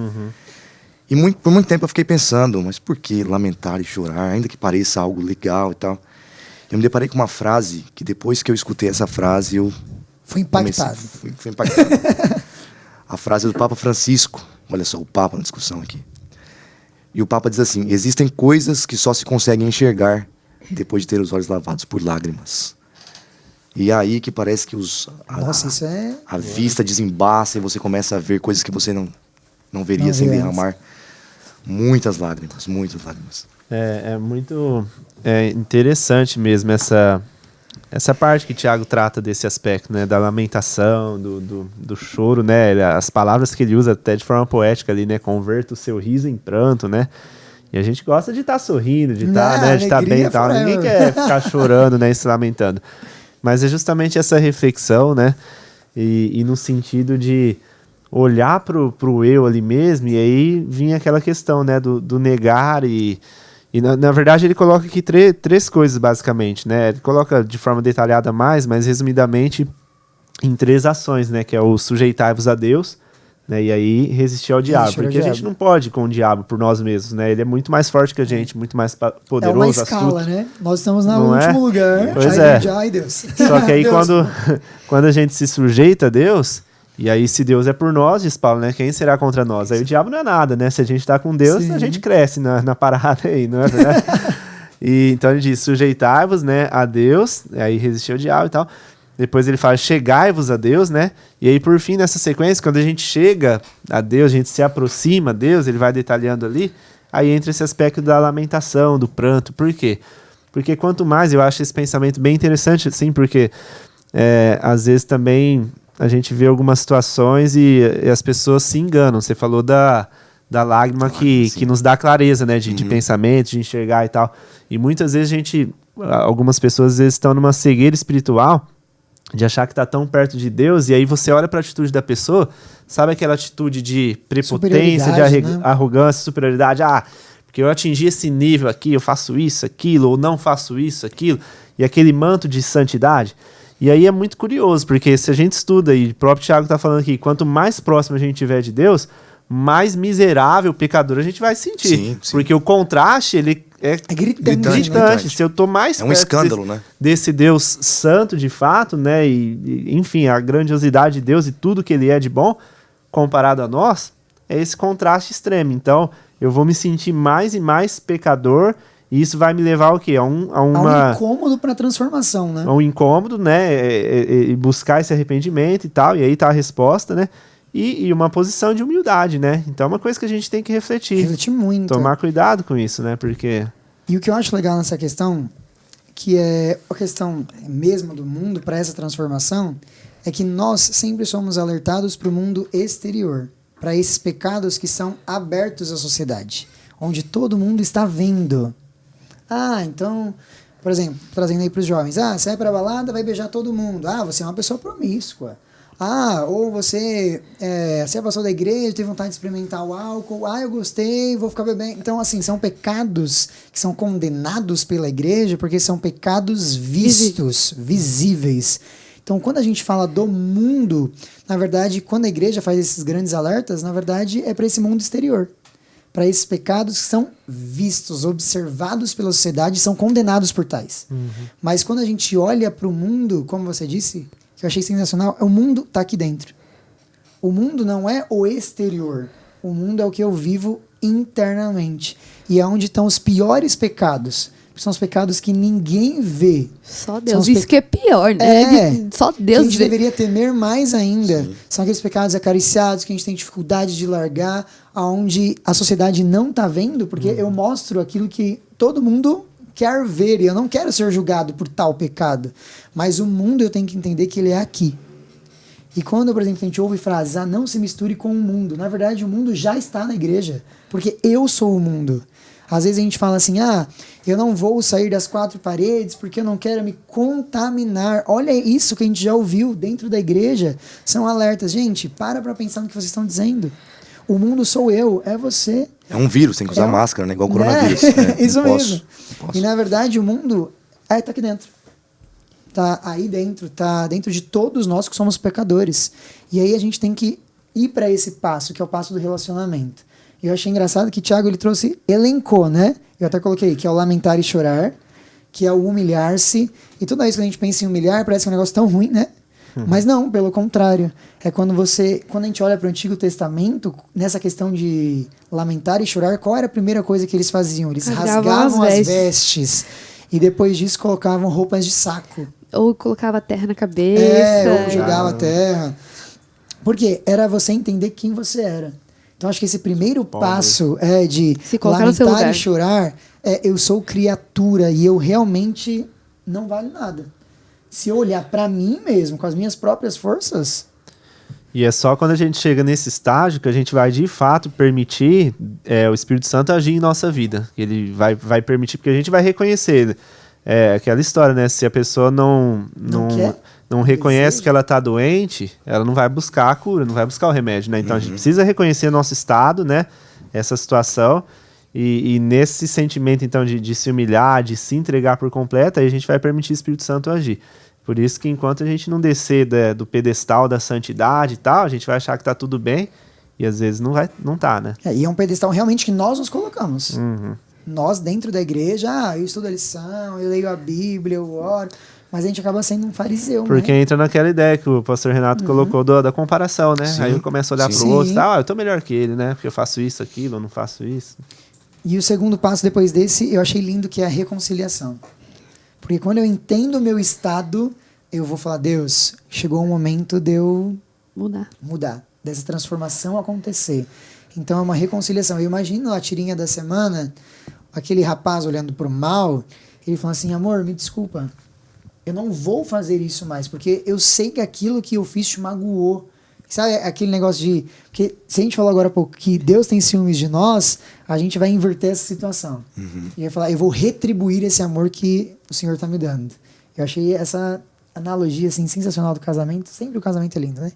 E por muito tempo eu fiquei pensando, mas por que lamentar e chorar, ainda que pareça algo legal e tal? Eu me deparei com uma frase que depois que eu escutei essa frase, eu Fui impactado. fui impactado. A frase do Papa Francisco, olha só, o Papa na discussão aqui. E o Papa diz assim, existem coisas que só se conseguem enxergar depois de ter os olhos lavados por lágrimas. E é aí que parece que Nossa, isso é... a vista desembaça e você começa a ver coisas que você não veria Não sem vê derramar muitas lágrimas, muitas lágrimas. É muito interessante mesmo essa parte que Tiago trata desse aspecto, né? Da lamentação, do choro, né? As palavras que ele usa até de forma poética ali, né? Converta o seu riso em pranto, né? E a gente gosta de estar sorrindo, de estar né? De estar bem e tal. forever. Ninguém quer ficar chorando, né? E se lamentando. Mas é justamente essa reflexão, né? E no sentido de olhar pro eu ali mesmo, e aí vinha aquela questão, né? Do negar e na verdade ele coloca aqui três coisas basicamente, né? Ele coloca de forma detalhada mais, mas resumidamente em 3 ações, né? Que é o sujeitai-vos a Deus, né? E aí resistir ao diabo, Resistir ao porque a diabo. gente não pode com o diabo por nós mesmos, né? Ele é muito mais forte que a gente, muito mais É poderoso, uma escala, astuto. né? Nós estamos no Não é? último lugar. Pois Ai, é. ai, Deus. Só que aí Deus. quando a gente se sujeita a Deus, e aí se Deus é por nós, diz Paulo, né? Quem será contra nós? Aí o diabo não é nada, né? Se a gente tá com Deus, Sim. a gente cresce na parada aí, não é verdade? E então ele diz, sujeitai-vos, né, a Deus, aí resistir ao diabo e tal. Depois ele fala, chegai-vos a Deus, né? E aí por fim, nessa sequência, quando a gente chega a Deus, a gente se aproxima a Deus, ele vai detalhando ali, aí entra esse aspecto da lamentação, do pranto. Por quê? Porque quanto mais, eu acho esse pensamento bem interessante, assim, porque às vezes também a gente vê algumas situações e as pessoas se enganam. Você falou da lágrima que nos dá clareza, né? De pensamento, de enxergar e tal. E muitas vezes algumas pessoas às vezes estão numa cegueira espiritual de achar que está tão perto de Deus, e aí você olha para a atitude da pessoa, sabe aquela atitude de prepotência, de Superioridade, né? arrogância, superioridade, porque eu atingi esse nível aqui, eu faço isso, aquilo, ou não faço isso, aquilo, e aquele manto de santidade. E aí é muito curioso, porque se a gente estuda, e o próprio Tiago está falando aqui, quanto mais próximo a gente estiver de Deus, mais miserável, pecador a gente vai se sentir. Sim, sim. Porque o contraste, ele é gritante, gritante. gritante. Se eu tô mais É um perto escândalo, né? desse Deus santo de fato, né? Enfim, a grandiosidade de Deus e tudo que ele é de bom, comparado a nós, é esse contraste extremo. Então, eu vou me sentir mais e mais pecador, e isso vai me levar ao quê? Há um incômodo para transformação, né? A um incômodo, né? E buscar esse arrependimento e tal, e aí tá a resposta, né? E uma posição de humildade, né? Então é uma coisa que a gente tem que refletir. Refletir muito. Tomar cuidado com isso, né? Porque... E o que eu acho legal nessa questão, que é a questão mesmo do mundo para essa transformação, é que nós sempre somos alertados para o mundo exterior, para esses pecados que são abertos à sociedade, onde todo mundo está vendo. Então, por exemplo, trazendo aí para os jovens, você vai para a balada, vai beijar todo mundo. Você é uma pessoa promíscua. Ou você passou da igreja, teve vontade de experimentar o álcool. Eu gostei, vou ficar bebendo. Então, assim, são pecados que são condenados pela igreja porque são pecados vistos, visíveis. Então, quando a gente fala do mundo, na verdade, quando a igreja faz esses grandes alertas, na verdade, é para esse mundo exterior. Para esses pecados que são vistos, observados pela sociedade, são condenados por tais. Mas quando a gente olha para o mundo, como você disse, que eu achei sensacional, o mundo está aqui dentro. O mundo não é o exterior. O mundo é o que eu vivo internamente. E é onde estão os piores pecados. São os pecados que ninguém vê. Só Deus. Isso que é pior, né? Só Deus a gente vê. deveria temer mais ainda. Sim. São aqueles pecados acariciados que a gente tem dificuldade de largar, aonde a sociedade não está vendo, porque eu mostro aquilo que todo mundo quer ver, e eu não quero ser julgado por tal pecado. Mas o mundo eu tenho que entender que ele é aqui. E quando, por exemplo, a gente ouve frases, não se misture com o mundo. Na verdade, o mundo já está na igreja, porque eu sou o mundo. Às vezes a gente fala assim, eu não vou sair das 4 paredes porque eu não quero me contaminar. Olha isso que a gente já ouviu dentro da igreja. São alertas. Gente, para pensar no que vocês estão dizendo. O mundo sou eu, é você. É um vírus, tem que usar máscara, né? Igual o coronavírus. Isso Não mesmo. posso. E na verdade o mundo tá aqui dentro. Tá aí dentro, tá dentro de todos nós que somos pecadores. E aí a gente tem que ir para esse passo, que é o passo do relacionamento. E eu achei engraçado que Tiago, ele elencou, né? Eu até coloquei, que é o lamentar e chorar, que é o humilhar-se. E toda vez que a gente pensa em humilhar, parece que é um negócio tão ruim, né? Mas não, pelo contrário. É quando a gente olha para o Antigo Testamento, nessa questão de lamentar e chorar, qual era a primeira coisa que eles faziam? Eles rasgavam as vestes. E depois disso colocavam roupas de saco. Ou colocava terra na cabeça. Ou jogava terra. Porque era você entender quem você era. Então, acho que esse primeiro passo de se colocar no seu lamentar lugar e chorar, eu sou criatura e eu realmente não valho nada. Se eu olhar para mim mesmo, com as minhas próprias forças... E é só quando a gente chega nesse estágio que a gente vai, de fato, permitir o Espírito Santo agir em nossa vida. Ele vai permitir, porque a gente vai reconhecer. Aquela história, né? Se a pessoa não reconhece que ela está doente, ela não vai buscar a cura, não vai buscar o remédio, né? Então a gente precisa reconhecer nosso estado, né? Essa situação. E nesse sentimento, então, de se humilhar, de se entregar por completo, aí a gente vai permitir o Espírito Santo agir. Por isso que enquanto a gente não descer do pedestal da santidade e tal, a gente vai achar que tá tudo bem, e às vezes não tá, né? E é um pedestal realmente que nós nos colocamos. Nós, dentro da igreja, eu estudo a lição, eu leio a Bíblia, eu oro, mas a gente acaba sendo um fariseu, porque né? entra naquela ideia que o pastor Renato colocou da comparação, né? Sim. Aí eu começo a olhar pro outro e tal, eu tô melhor que ele, né? Porque eu faço isso, aquilo, eu não faço isso. E o segundo passo depois desse, eu achei lindo, que é a reconciliação. Porque quando eu entendo o meu estado, eu vou falar, Deus, chegou o momento de eu mudar, dessa transformação acontecer. Então é uma reconciliação. Eu imagino a tirinha da semana, aquele rapaz olhando pro mal, ele falando assim, amor, me desculpa, eu não vou fazer isso mais, porque eu sei que aquilo que eu fiz te magoou. Sabe aquele negócio de... Porque se a gente falou agora há pouco que Deus tem ciúmes de nós, a gente vai inverter essa situação. E vai falar, eu vou retribuir esse amor que o Senhor está me dando. Eu achei essa analogia assim, sensacional do casamento. Sempre o casamento é lindo, né?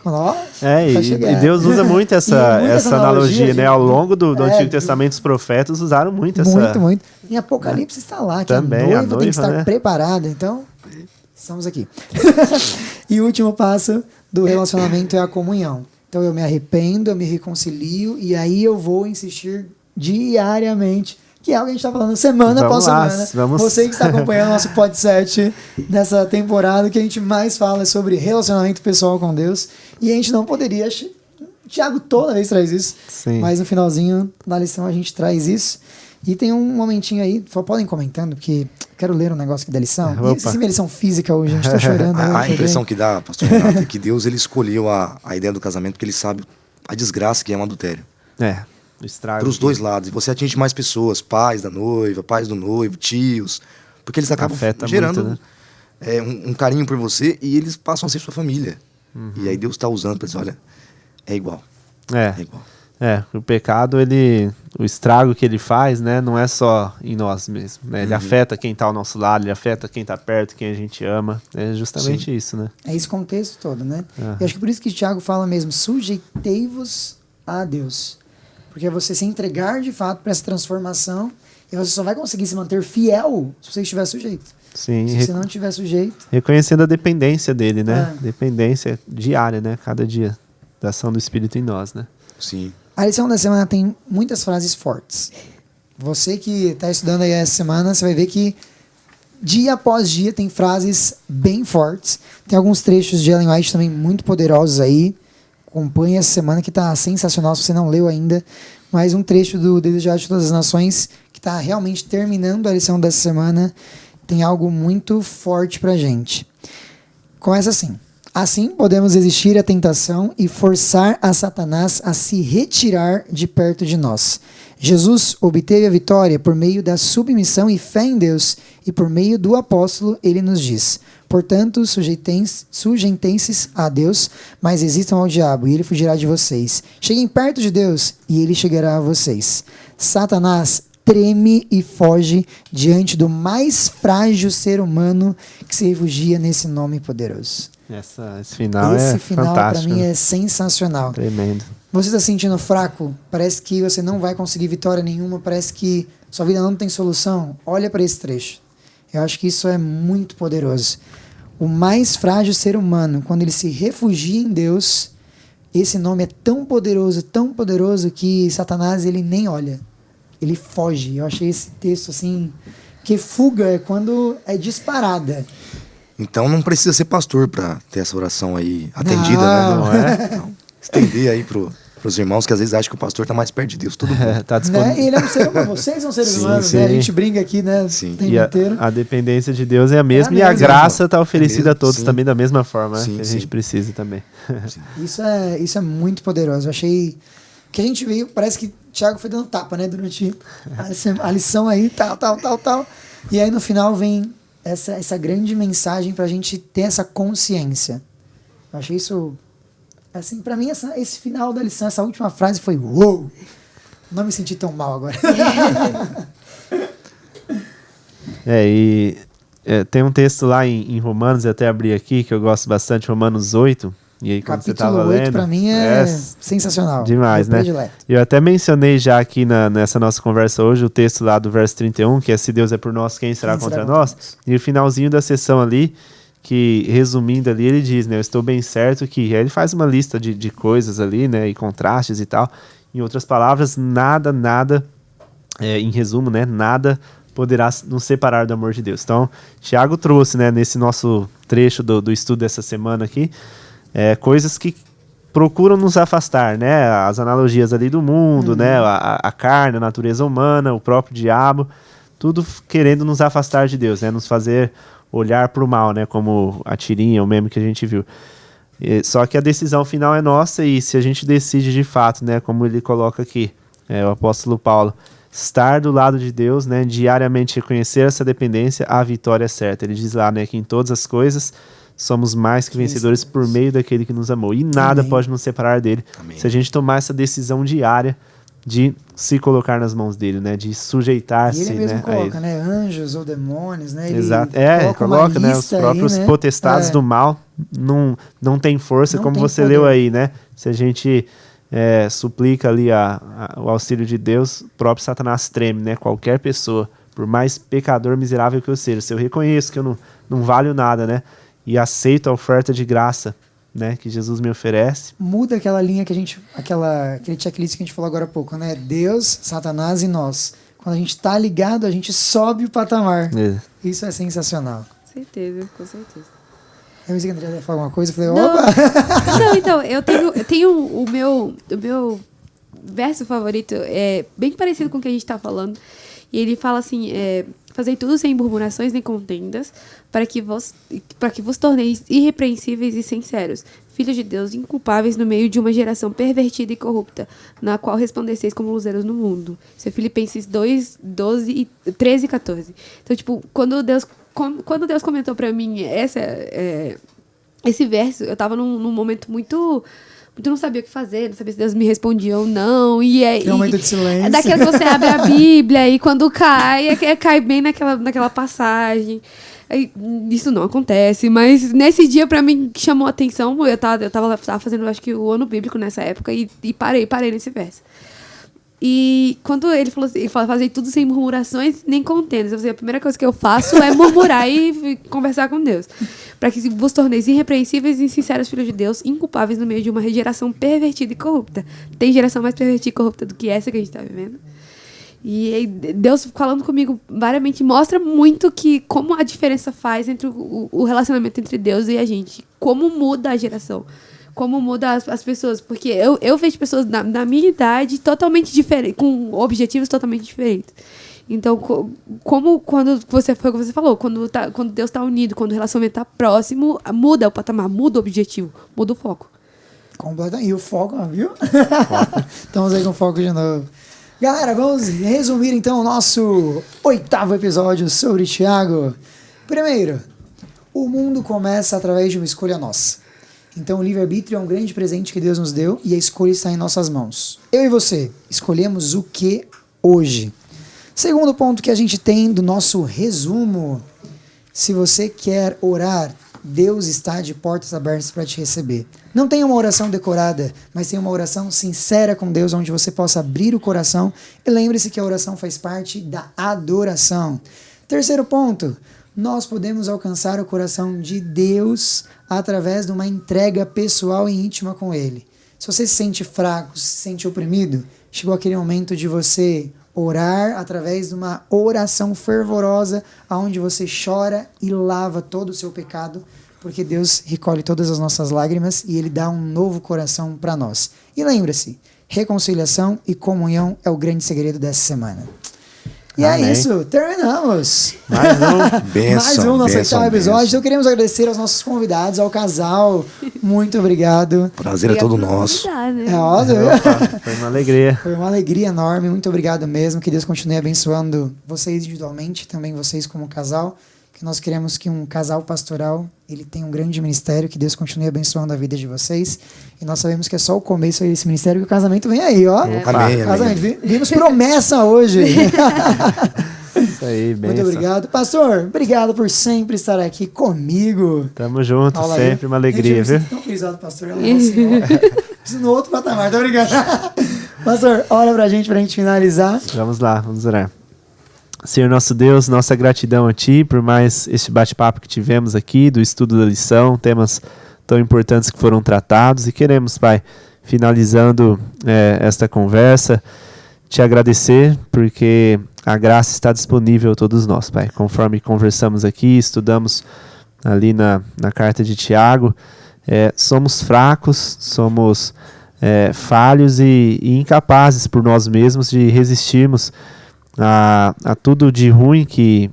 Quando, e Deus usa muito essa analogia, né? Ao longo do Antigo Testamento, os profetas usaram muito essa... Muito. Em Apocalipse está lá, que também, a noiva tem que estar preparada. Então, estamos aqui. E o último passo do relacionamento é a comunhão. Então eu me arrependo, eu me reconcilio e aí eu vou insistir diariamente, que é algo que a gente está falando semana após semana. Você que está acompanhando o nosso podcast nessa temporada, que a gente mais fala sobre relacionamento pessoal com Deus. E a gente não poderia... Tiago toda vez traz isso. Sim. Mas no finalzinho da lição a gente traz isso. E tem um momentinho aí, só podem comentando, porque quero ler um negócio aqui da lição. E essa minha lição física hoje, a gente tá chorando. A impressão que dá, pastor Renato, é que Deus ele escolheu a ideia do casamento porque ele sabe a desgraça que é um adultério. O estrago. Para os dois lados. E você atinge mais pessoas, pais da noiva, pais do noivo, tios, porque eles acabam gerando muito, né? Um carinho por você e eles passam a ser sua família. E aí Deus está usando para dizer, olha, é igual. É igual. O pecado, o estrago que ele faz, né, não é só em nós mesmos, né? Ele afeta quem está ao nosso lado, ele afeta quem está perto, quem a gente ama. É justamente isso, né? É esse contexto todo, né? Eu acho que por isso que Tiago fala mesmo, sujeitei-vos a Deus. Porque é você se entregar de fato para essa transformação e você só vai conseguir se manter fiel se você estiver sujeito. Sim, Se você não estiver sujeito... reconhecendo a dependência dele, né? Dependência diária, né? Cada dia da ação do Espírito em nós, né? Sim. A lição da semana tem muitas frases fortes. Você que está estudando aí essa semana, você vai ver que dia após dia tem frases bem fortes. Tem alguns trechos de Ellen White também muito poderosos aí. Acompanhe essa semana que está sensacional, se você não leu ainda. Mas um trecho do Desejado de Todas as Nações, que está realmente terminando a lição dessa semana, tem algo muito forte pra gente. Começa assim. Assim podemos resistir à tentação e forçar a Satanás a se retirar de perto de nós. Jesus obteve a vitória por meio da submissão e fé em Deus, e por meio do apóstolo ele nos diz: portanto, sujeitem-se a Deus, mas resistam ao diabo, e ele fugirá de vocês. Cheguem perto de Deus, e ele chegará a vocês. Satanás treme e foge diante do mais frágil ser humano que se refugia nesse nome poderoso. Esse final Esse é final, fantástico. pra mim, é sensacional. Tremendo. Você está se sentindo fraco? Parece que você não vai conseguir vitória nenhuma, parece que sua vida não tem solução? Olha para esse trecho. Eu acho que isso é muito poderoso. O mais frágil ser humano, quando ele se refugia em Deus, esse nome é tão poderoso que Satanás ele nem olha. Ele foge. Eu achei esse texto assim, que fuga é quando é disparada. Então não precisa ser pastor para ter essa oração aí atendida, né? Não é? Não. Estender aí pros irmãos que às vezes acham que o pastor tá mais perto de Deus. Todo mundo. Tá disponível. Né? Ele é um ser humano, vocês são seres Sim, humanos, sim. né? A gente brinca aqui, né? Sim. O tempo E inteiro. a dependência de Deus é a mesma, É a e a mesma. graça está oferecida É a todos mesmo, sim. também da mesma forma, né? Sim, Que a gente sim. precisa também. Isso é muito poderoso. Eu achei que a gente veio, parece que o Thiago foi dando tapa, né? Durante a lição aí, tal. E aí no final vem essa grande mensagem pra gente ter essa consciência. Eu achei isso, assim, pra mim esse final da lição, essa última frase foi uou! Não me senti tão mal agora. Tem um texto lá em Romanos, eu até abri aqui, que eu gosto bastante, Romanos 8. E aí, quando você Capítulo estava 8 lendo, pra mim é sensacional. demais, Meu né? predileto. Eu até mencionei já aqui nessa nossa conversa hoje o texto lá do verso 31, que é: se Deus é por nós, quem será contra nós? E o finalzinho da sessão ali, que resumindo ali, ele diz, né, eu estou bem certo que... Aí ele faz uma lista de coisas ali, né, e contrastes e tal. Em outras palavras, nada, em resumo, né, nada poderá nos separar do amor de Deus. Então, Tiago trouxe, né, nesse nosso trecho do estudo dessa semana aqui, coisas que procuram nos afastar, né? As analogias ali do mundo, né? A carne, a natureza humana, o próprio diabo, tudo querendo nos afastar de Deus, né? Nos fazer olhar para o mal, né? Como a tirinha, o meme que a gente viu. Só que a decisão final é nossa, e se a gente decide de fato, né? Como ele coloca aqui, o apóstolo Paulo, estar do lado de Deus, né? Diariamente reconhecer essa dependência, a vitória é certa. Ele diz lá, né? Que em todas as coisas somos mais que vencedores por meio daquele que nos amou. E nada pode nos separar dele. Amém. Se a gente tomar essa decisão diária de se colocar nas mãos dele, né? De sujeitar-se, E ele mesmo né, a coloca, ele. né? Anjos ou demônios, né? Ele Exato. coloca uma né? Os lista próprios aí, né? potestades do mal não tem força, Não como tem você poder. leu aí, né? Se a gente suplica ali o auxílio de Deus, o próprio Satanás treme, né? Qualquer pessoa, por mais pecador miserável que eu seja, se eu reconheço que eu não valho nada, né? E aceito a oferta de graça, né, que Jesus me oferece. Muda aquela linha que aquele checklist que a gente falou agora há pouco, né? Deus, Satanás e nós. Quando a gente tá ligado, a gente sobe o patamar. Isso é sensacional. Com certeza. Eu pensei que a Andrea ia falar alguma coisa, eu falei, Não. opa! Não, então, eu tenho o meu verso favorito, bem parecido com o que a gente tá falando. E ele fala assim, fazei tudo sem murmurações nem contendas, para que vos torneis irrepreensíveis e sinceros, filhos de Deus, inculpáveis no meio de uma geração pervertida e corrupta, na qual resplandeceis como luzeiros no mundo. Isso é Filipenses 2, 13 e 14. Então, tipo, quando Deus comentou pra mim esse verso, eu tava num momento muito tu não sabia o que fazer, não sabia se Deus me respondia ou não. E Tem um momento de silêncio. é daquela que você abre a Bíblia e quando cai, cai bem naquela passagem. Isso não acontece, mas nesse dia pra mim chamou a atenção. Eu tava fazendo, acho que o ano bíblico nessa época e parei nesse verso. E quando ele falou fazer tudo sem murmurações nem contendas. A primeira coisa que eu faço é murmurar e conversar com Deus. Para que vos torneis irrepreensíveis e sinceros filhos de Deus, inculpáveis no meio de uma geração pervertida e corrupta. Tem geração mais pervertida e corrupta do que essa que a gente tá vivendo? E aí, Deus falando comigo variamente mostra muito como a diferença faz entre o relacionamento entre Deus e a gente. Como muda a geração. Como muda as pessoas. Porque eu vejo pessoas da minha idade totalmente diferentes, com objetivos totalmente diferentes. Então, quando você falou, quando Deus está unido, quando o relacionamento está próximo, muda o patamar, muda o objetivo, muda o foco. Completamente. E o foco, viu? Estamos aí com foco de novo. Galera, vamos resumir então o nosso 8º episódio sobre Tiago. Primeiro, o mundo começa através de uma escolha nossa. Então o livre-arbítrio é um grande presente que Deus nos deu e a escolha está em nossas mãos. Eu e você, escolhemos o que hoje? Segundo ponto que a gente tem do nosso resumo, se você quer orar, Deus está de portas abertas para te receber. Não tem uma oração decorada, mas tem uma oração sincera com Deus, onde você possa abrir o coração. E lembre-se que a oração faz parte da adoração. Terceiro ponto, nós podemos alcançar o coração de Deus através de uma entrega pessoal e íntima com Ele. Se você se sente fraco, se sente oprimido, chegou aquele momento de você orar através de uma oração fervorosa, onde você chora e lava todo o seu pecado, porque Deus recolhe todas as nossas lágrimas e Ele dá um novo coração para nós. E lembre-se, reconciliação e comunhão é o grande segredo dessa semana. E Amém. É isso, terminamos. Mais um. Bênção, nosso bênção, 8º episódio. bênção. Então queremos agradecer aos nossos convidados, ao casal. Muito obrigado. Prazer é todo nosso. É óbvio. Opa, foi uma alegria. Foi uma alegria enorme, muito obrigado mesmo. Que Deus continue abençoando vocês individualmente, também vocês como casal. Que nós queremos que um casal pastoral, ele tenha um grande ministério, que Deus continue abençoando a vida de vocês. E nós sabemos que é só o começo desse ministério, que o casamento vem aí, ó. Amém, Casamento, amém. vimos promessa hoje. Isso aí, bem. Muito obrigado. Pastor, obrigado por sempre estar aqui comigo. Tamo junto, Aula sempre aí. uma alegria, Gente, eu me viu? sinto tão frisado, pastor. Eu não assim, ó. Isso no outro patamar, tá obrigado. Pastor, ora pra gente finalizar. Vamos lá, vamos orar. Senhor nosso Deus, nossa gratidão a Ti por mais este bate-papo que tivemos aqui, do estudo da lição, temas tão importantes que foram tratados, e queremos, Pai, finalizando esta conversa, Te agradecer porque a graça está disponível a todos nós, Pai. Conforme conversamos aqui, estudamos ali na carta de Tiago, somos fracos, somos falhos e incapazes por nós mesmos de resistirmos a tudo de ruim que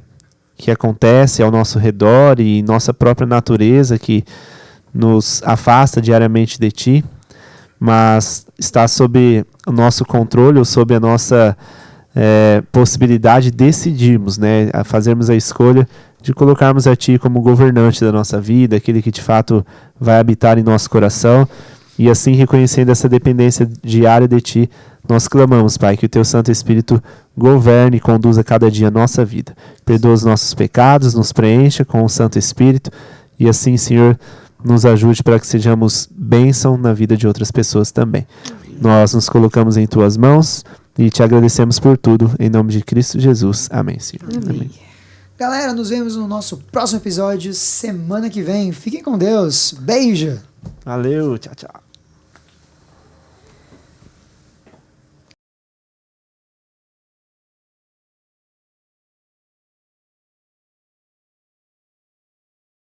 acontece ao nosso redor e nossa própria natureza que nos afasta diariamente de Ti, mas está sob o nosso controle ou sob a nossa possibilidade de decidirmos, né, a fazermos a escolha de colocarmos a Ti como governante da nossa vida, aquele que de fato vai habitar em nosso coração, e assim reconhecendo essa dependência diária de Ti, nós clamamos, Pai, que o Teu Santo Espírito governe e conduza cada dia a nossa vida. Perdoa os nossos pecados, nos preencha com o Santo Espírito e assim, Senhor, nos ajude para que sejamos bênção na vida de outras pessoas também. Nós nos colocamos em Tuas mãos e Te agradecemos por tudo. Em nome de Cristo Jesus. Amém, Senhor. Amém. Galera, nos vemos no nosso próximo episódio semana que vem. Fiquem com Deus. Beijo. Valeu, tchau, tchau.